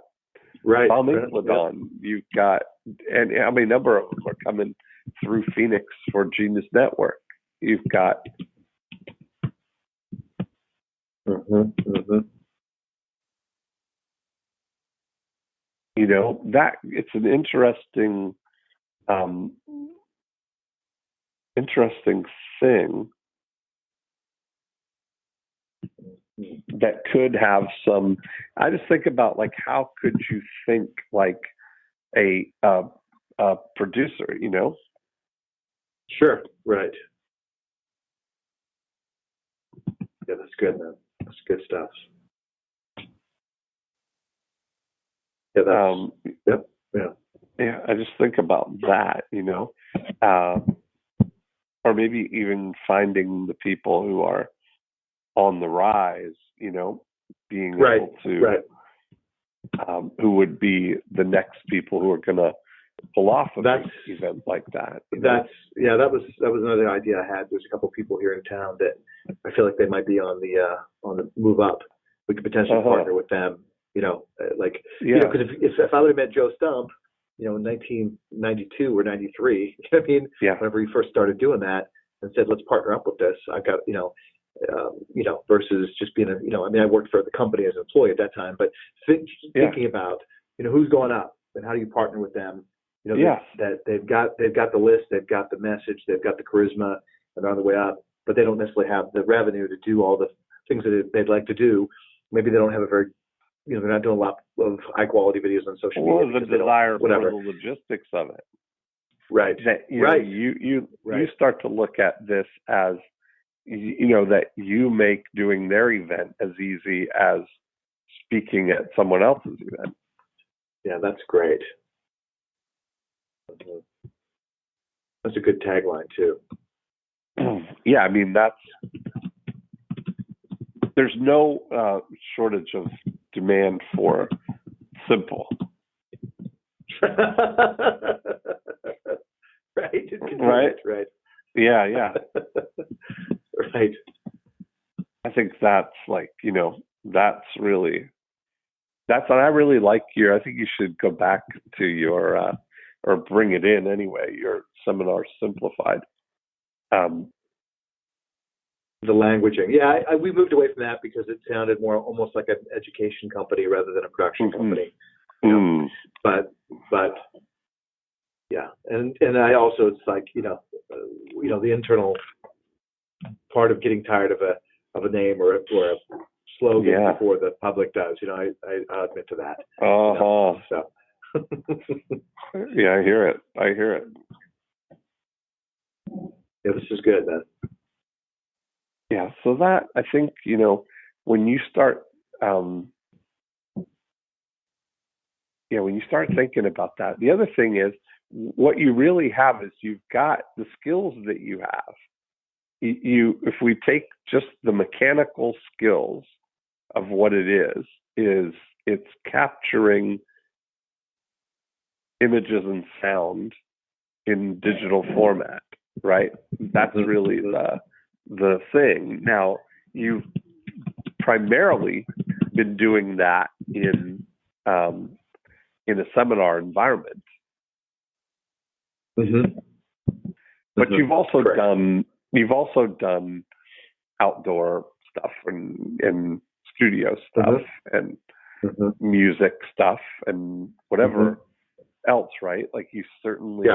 Tom Incledon, you've got, and I mean, a number of them are coming through Phoenix for Genius Network. You've got that it's an interesting interesting thing that could have some. I just think about like how could you think like a producer, you know? Sure. Right. Yeah, that's good, man. That's good stuff. Yeah, that's, yep. Yeah. Yeah, I just think about that, you know, or maybe even finding the people who are on the rise, you know, being able to, who would be the next people who are going to pull off a big event like that. That was another idea I had. There's a couple of people here in town that I feel like they might be on the move up. We could potentially partner with them, you know, you know, because if I would have met Joe Stump, you know, in 1992 or 93, I mean, whenever he first started doing that and said, let's partner up with this, I got, you know, versus just being I mean, I worked for the company as an employee at that time, but thinking about, you know, who's going up and how do you partner with them? You know, that they've got the list, they've got the message, they've got the charisma, and they're on the way up, but they don't necessarily have the revenue to do all the things that they'd like to do. Maybe they don't have a very, you know, they're not doing a lot of high quality videos on social media. Or the desire for the logistics of it. Right. That, you start to look at this as, you know, that you make doing their event as easy as speaking at someone else's event. Yeah, that's great. That's a good tagline too. Yeah, I mean there's no shortage of demand for simple. Right. Yeah. Right. I think that's like, you know, that's what I really like I think you should go back to your or bring it in anyway, your seminar Simplified. The languaging. Yeah, we moved away from that because it sounded more almost like an education company rather than a production company. You know? But yeah, and I also, it's like, you know, the internal part of getting tired of a name or a slogan before the public does. You know, I admit to that. You know, so. Yeah, I hear it. Yeah, this is good, man. Yeah, so that, I think, you know, when you start thinking about that, the other thing is what you really have is you've got the skills that you have. If we take just the mechanical skills of what it is it's capturing images and sound in digital format, right? That's really the thing. Now, you've primarily been doing that in a seminar environment, but you've also done outdoor stuff and studio stuff and music stuff and whatever else, right? Like you certainly.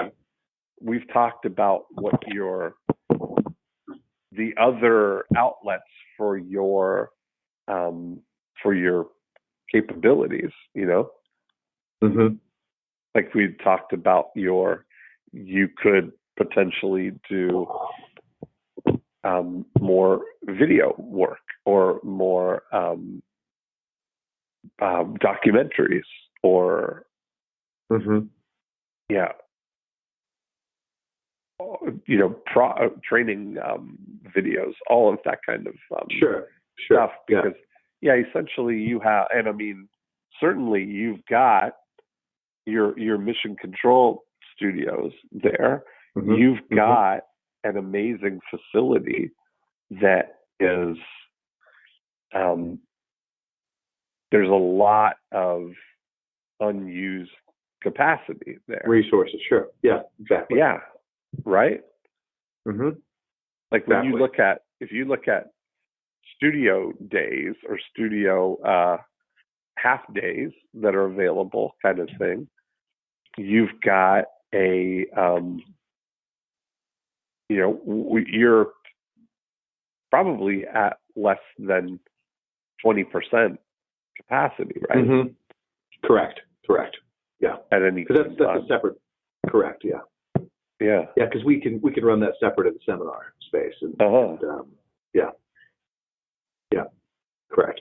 We've talked about what the other outlets for your capabilities, you know? Like we talked about you could potentially do more video work or more documentaries or you know, training videos, all of that kind of stuff. Because essentially you have, and I mean, certainly you've got your mission control studios there. You've got an amazing facility that is there's a lot of unused capacity there. Resources, sure. Yeah, exactly. Yeah. Right? Like when if you look at studio days or studio half days that are available kind of thing, you've got a you're probably at less than 20% capacity, right? Mm-hmm. Correct. Yeah. At any because that's a separate. Correct. Yeah. Yeah. Yeah, because we can run that separate at the seminar space, and yeah. Correct.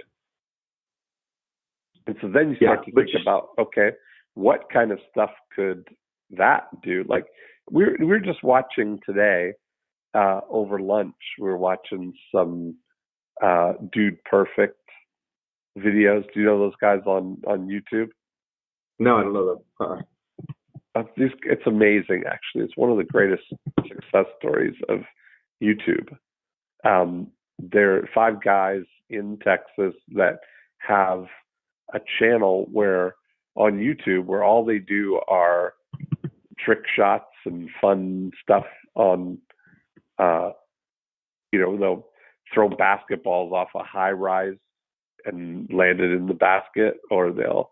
And so then you start to think about, okay, what kind of stuff could that do? Like we're just watching today over lunch. We're watching some Dude Perfect videos. Do you know those guys on YouTube? No, I don't know them. It's amazing, actually. It's one of the greatest success stories of YouTube. There are 5 guys in Texas that have a channel where on YouTube where all they do are trick shots and fun stuff on, they'll throw basketballs off a high rise and land it in the basket, or they'll,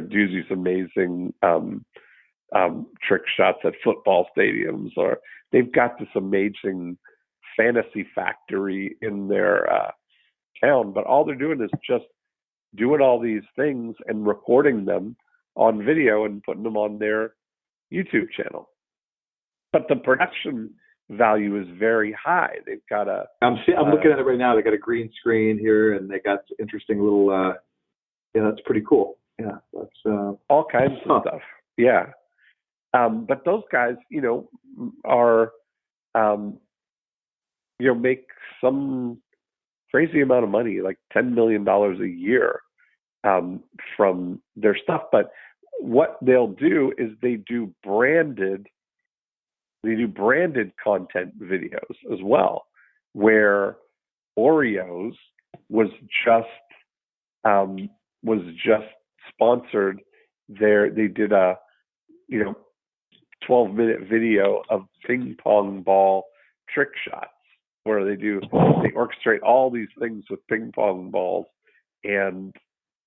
do these amazing trick shots at football stadiums, or they've got this amazing fantasy factory in their town, but all they're doing is just doing all these things and recording them on video and putting them on their YouTube channel. But the production value is very high. They've got a. I'm looking at it right now. They got a green screen here, and they got interesting little. That's pretty cool. Yeah, that's all kinds of stuff. Yeah, but those guys, are, make some crazy amount of money, like $10 million a year, from their stuff. But what they'll do is they do branded content videos as well, where Oreos was just sponsored they did a 12-minute video of ping pong ball trick shots where they orchestrate all these things with ping pong balls, and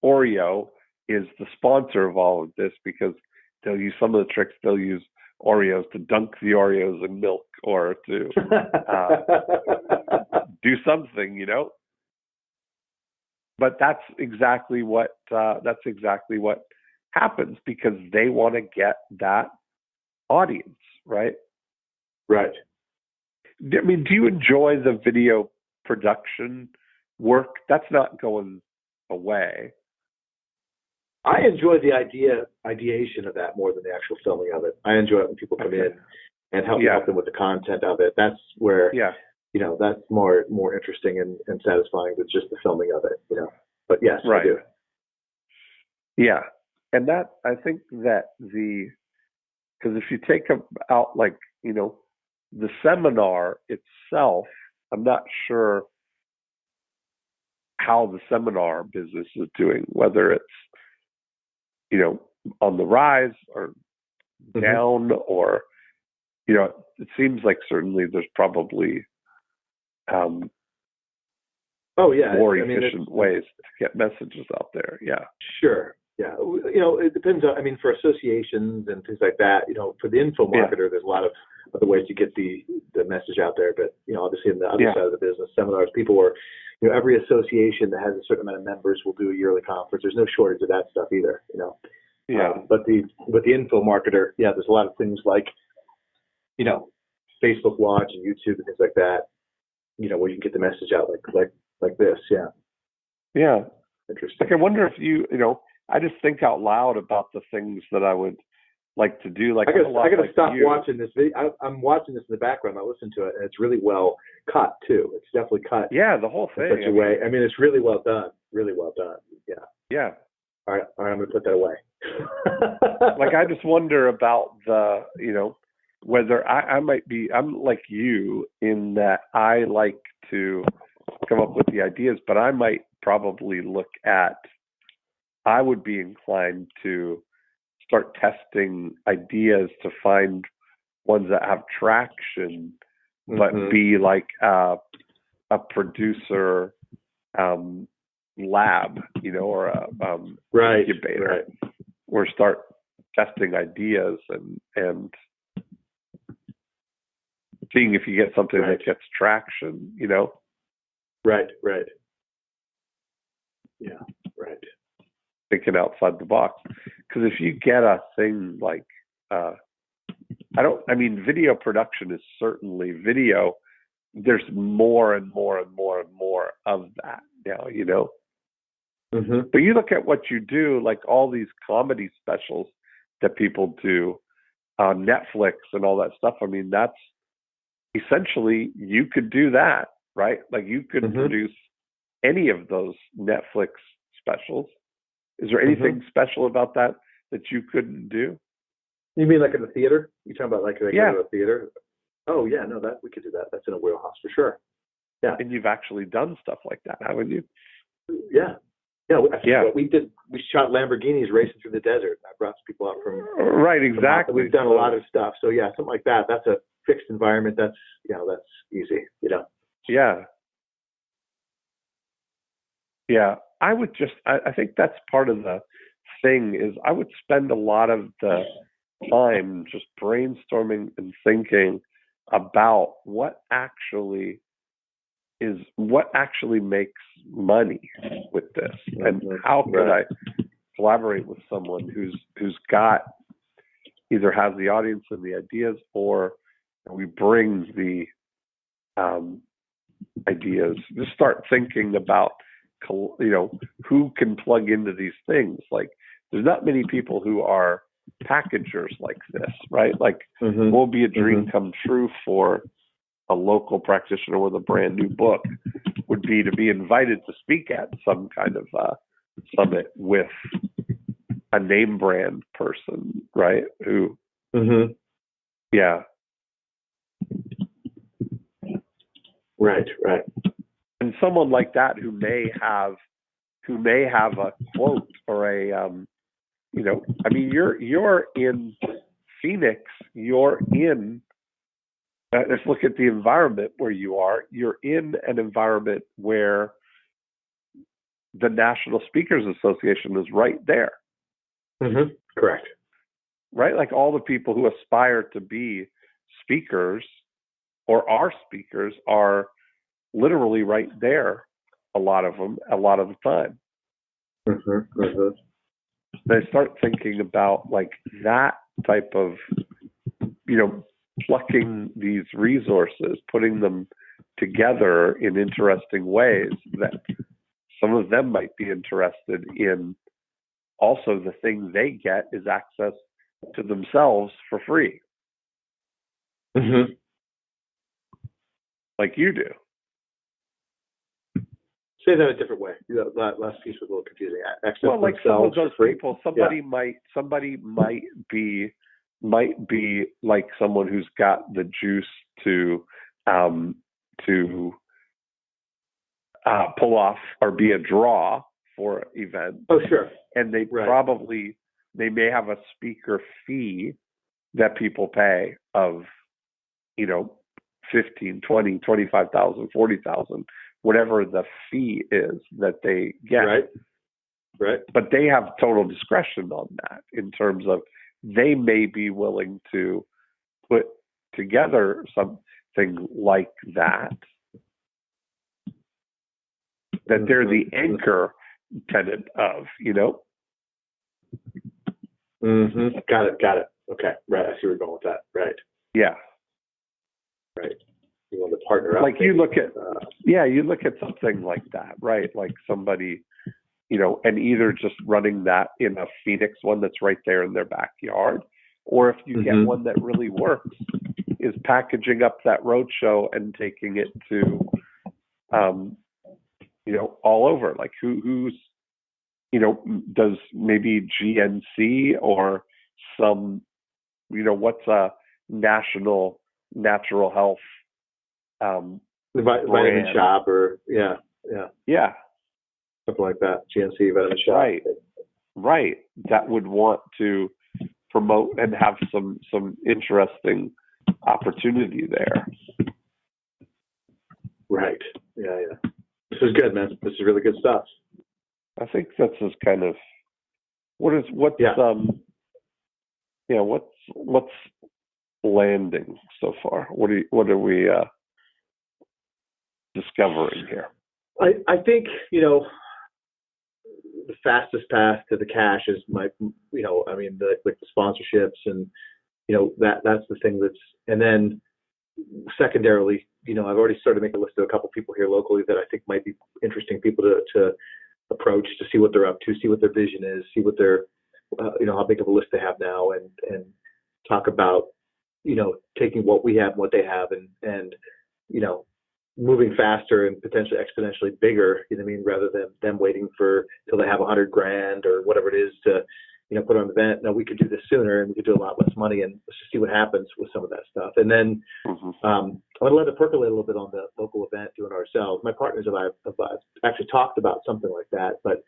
Oreo is the sponsor of all of this because they'll use some of the tricks. They'll use Oreos to dunk the Oreos in milk or to do something, But that's exactly what happens because they want to get that audience, right? Right. I mean, do you enjoy the video production work? That's not going away. I enjoy the ideation of that more than the actual filming of it. I enjoy it when people come in and help them with the content of it. That's where, that's more interesting and satisfying than just the filming of it, But yes, right. I do. Yeah. And that, I think that because if you take out the seminar itself, I'm not sure how the seminar business is doing, whether it's, on the rise or down, or, it seems like certainly there's probably more efficient ways to get messages out there. Yeah. Sure. Yeah. It depends on, for associations and things like that, for the info marketer, there's a lot of other ways to get the message out there. But, obviously on the other side of the business, seminars, people are, every association that has a certain amount of members will do a yearly conference. There's no shortage of that stuff either, Yeah. But the info marketer, there's a lot of things like, Facebook Watch and YouTube and things like that, where you can get the message out like this. Yeah. Yeah. Interesting. I wonder if I just think out loud about the things that I would like to do. Like I got to stop watching this video. I'm watching this in the background. I listen to it, and it's really well cut too. It's definitely cut. Yeah, the whole thing. In such a way. It's really well done. Really well done. Yeah. Yeah. All right, I'm going to put that away. I just wonder about the, whether I'm like you in that I like to come up with the ideas, but I might probably I would be inclined to start testing ideas to find ones that have traction, but be like a producer lab, or a incubator, or start testing ideas and seeing if you get something Right. that gets traction, you know? Right. Yeah. Right. Thinking outside the box. Because if you get a thing like, video production is certainly video. There's more and more and more and more of that now, you know? Mm-hmm. But you look at what you do, like all these comedy specials that people do on Netflix and all that stuff. I mean, that's essentially, you could do that, right? Like you could Mm-hmm. produce any of those Netflix specials. Is there anything special about that you couldn't do? You mean like in the theater? You talking about like go Yeah. to a theater? Oh yeah, no, that we could do that. That's in a wheelhouse for sure. Yeah. And you've actually done stuff like that, haven't you? Yeah. Yeah. Yeah. We did. We shot Lamborghinis racing through the desert. I brought some people out from. Right. Exactly. We've done a lot of stuff. So yeah, something like that. That's a fixed environment. That's that's easy. You know. Yeah. Yeah. I think that's part of the thing is I would spend a lot of the time just brainstorming and thinking about what actually makes money with this, and how could I collaborate with someone who's got either has the audience and the ideas, or we bring the ideas. Just start thinking about who can plug into these things. Like there's not many people who are packagers like this, right? Like what would be a dream come true for a local practitioner with a brand new book would be to be invited to speak at some kind of summit with a name brand person, right? Who, yeah. Right. And someone like that who may have a quote or a, you're in Phoenix, you're in, let's look at the environment where you are. You're in an environment where the National Speakers Association is right there. Correct. Right? Like all the people who aspire to be speakers or are speakers are literally right there, a lot of them, a lot of the time. They start thinking about like that type of, plucking these resources, putting them together in interesting ways that some of them might be interested in. Also, the thing they get is access to themselves for free. Like you do. Say that a different way. That last piece was a little confusing. Access well, like some of those people, somebody might be like someone who's got the juice to pull off or be a draw for events. Oh, sure. And they they may have a speaker fee that people pay of, 15, 20, 25,000, 40,000, whatever the fee is that they get. Right. But they have total discretion on that in terms of they may be willing to put together something like that they're the anchor tenant of, Got it. Okay. Right. I see where you're going with that. Right. Yeah. Right. You want to partner up. Like you look at something like that, right? Like somebody, and either just running that in a Phoenix one that's right there in their backyard, or if you get one that really works, is packaging up that roadshow and taking it to, all over. Like who's, does maybe GNC or some, what's a national natural health the vitamin shop or yeah, something like that. GNC vitamin shop. Right. That would want to promote and have some interesting opportunity there. Right. Yeah. This is good, man. This is really good stuff. I think that's just kind of what's landing so far? What are we discovering here? I think, the fastest path to the cash is the sponsorships and, that's the thing and then secondarily, I've already started to make a list of a couple people here locally that I think might be interesting people to approach, to see what they're up to, see what their vision is, see what their, how big of a list they have now, and talk about, taking what we have and what they have and moving faster and potentially exponentially bigger, rather than them waiting till they have $100,000 or whatever it is to, put on an event. No, we could do this sooner and we could do a lot less money, and let's just see what happens with some of that stuff. And then I want to let it percolate a little bit on the local event, doing it ourselves. My partners and I have actually talked about something like that, but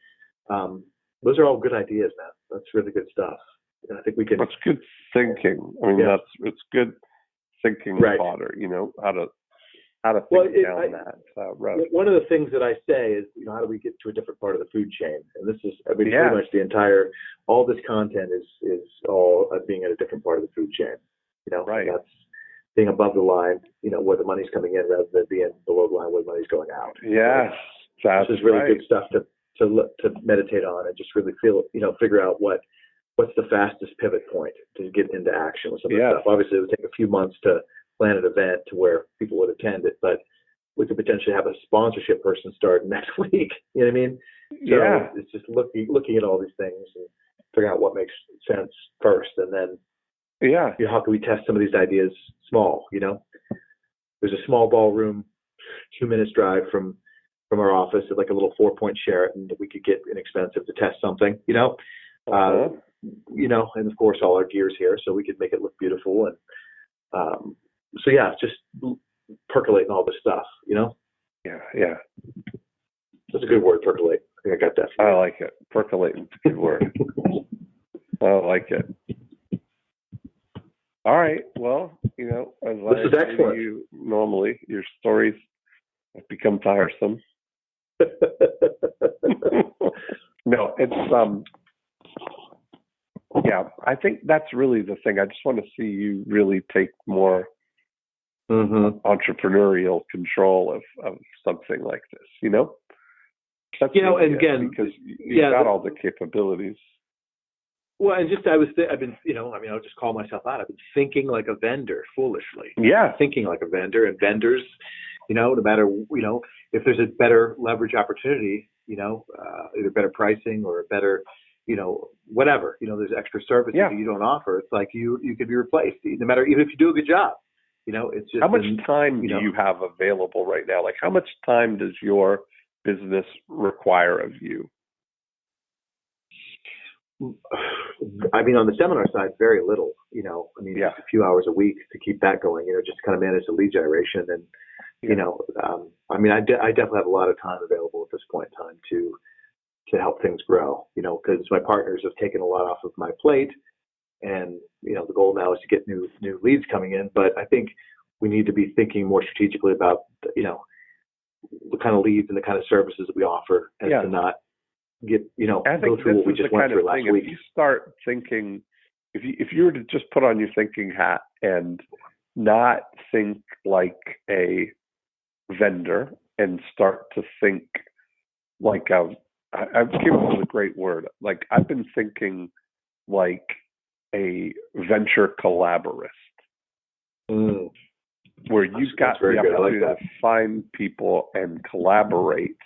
those are all good ideas, man. That's really good stuff. And I think we can. That's good thinking. I mean, it's good thinking fodder. How to think down that road. One of the things that I say is, how do we get to a different part of the food chain? And this is, pretty much all this content is all being at a different part of the food chain. Right. That's being above the line, where the money's coming in rather than being below the line where the money's going out. Yes, that's this is really good stuff to meditate on and just really figure out what's the fastest pivot point to get into action with some of this stuff. Obviously, it would take a few months to plan an event to where people would attend it, but we could potentially have a sponsorship person start next week. You know what I mean? So it's just looking at all these things and figuring out what makes sense first, and then how can we test some of these ideas small? There's a small ballroom, 2 minutes drive from our office, at like a little 4-point Sheraton that we could get inexpensive to test something. And of course all our gear's here, so we could make it look beautiful and. Just percolating all this stuff, Yeah. That's a good word, percolate. I think I got that. I like it. Percolating is a good word. I like it. All right. Well, as this is excellent. You normally, your stories have become tiresome. No, it's I think that's really the thing. I just want to see you really take more entrepreneurial control of something like this, That's and again, because you've got all the capabilities. Well, and I've been, I'll just call myself out. I've been thinking like a vendor, foolishly. Yeah. Thinking like a vendor, and vendors, no matter, if there's a better leverage opportunity, either better pricing or a better, whatever, there's extra services that you don't offer. It's like you could be replaced, no matter, even if you do a good job. It's just how much time do you have available right now? Like, how much time does your business require of you? I mean, on the seminar side, very little. Just a few hours a week to keep that going. Just to kind of manage the lead generation, and I definitely have a lot of time available at this point in time to help things grow. Because my partners have taken a lot off of my plate. And, the goal now is to get new leads coming in. But I think we need to be thinking more strategically about, the kind of leads and the kind of services that we offer, and to not get, go through what we just went through last week. If you start thinking, if you were to just put on your thinking hat and not think like a vendor and start to think like I've came up with a great word. Like, I've been thinking like a venture collaborist, where you've got the ability to find people and collaborate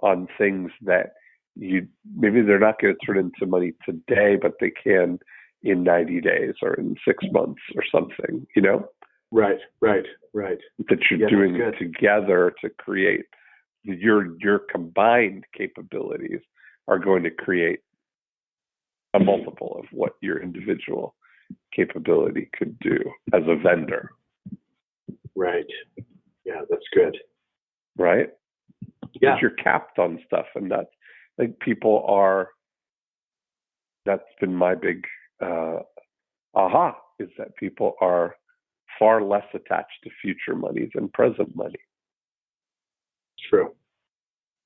on things that maybe they're not going to turn into money today, but they can in 90 days or in 6 months or something, Right. That you're doing it together to create your combined capabilities are going to create a multiple of what your individual capability could do as a vendor. Right. Yeah, that's good. Right? Yeah. Because you're capped on stuff, and that's like that's been my big is that people are far less attached to future money than present money. True.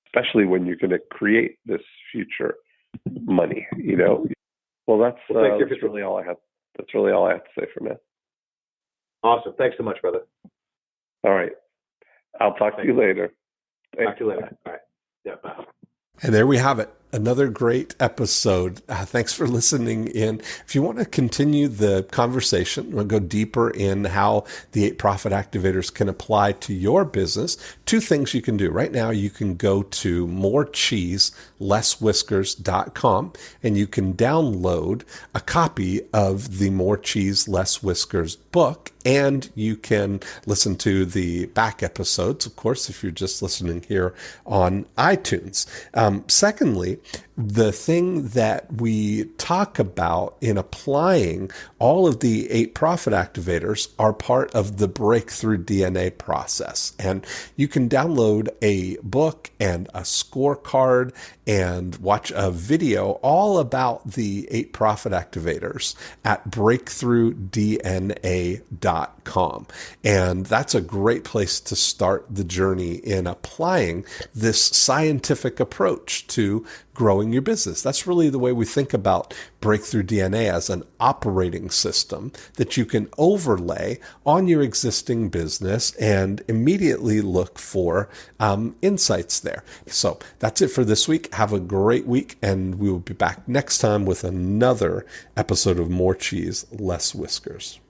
Especially when you're going to create this future money, Well, that's really all I have. That's really all I have to say for now. Awesome. Thanks so much, brother. All right. I'll talk to you later. Talk to you later. All right. Yeah, bye. And there we have it. Another great episode. Thanks for listening in. If you want to continue the conversation, we'll go deeper in how the 8 profit activators can apply to your business. 2 things you can do. Right now, you can go to morecheeselesswhiskers.com and you can download a copy of the More Cheese Less Whiskers book, and you can listen to the back episodes, of course, if you're just listening here on iTunes. Secondly, the thing that we talk about in applying all of the 8 profit activators are part of the breakthrough DNA process. And you can download a book and a scorecard and watch a video all about the 8 profit activators at breakthroughdna.com. And that's a great place to start the journey in applying this scientific approach to growing your business. That's really the way we think about Breakthrough DNA, as an operating system that you can overlay on your existing business and immediately look for insights there. So that's it for this week. Have a great week, and we will be back next time with another episode of More Cheese, Less Whiskers.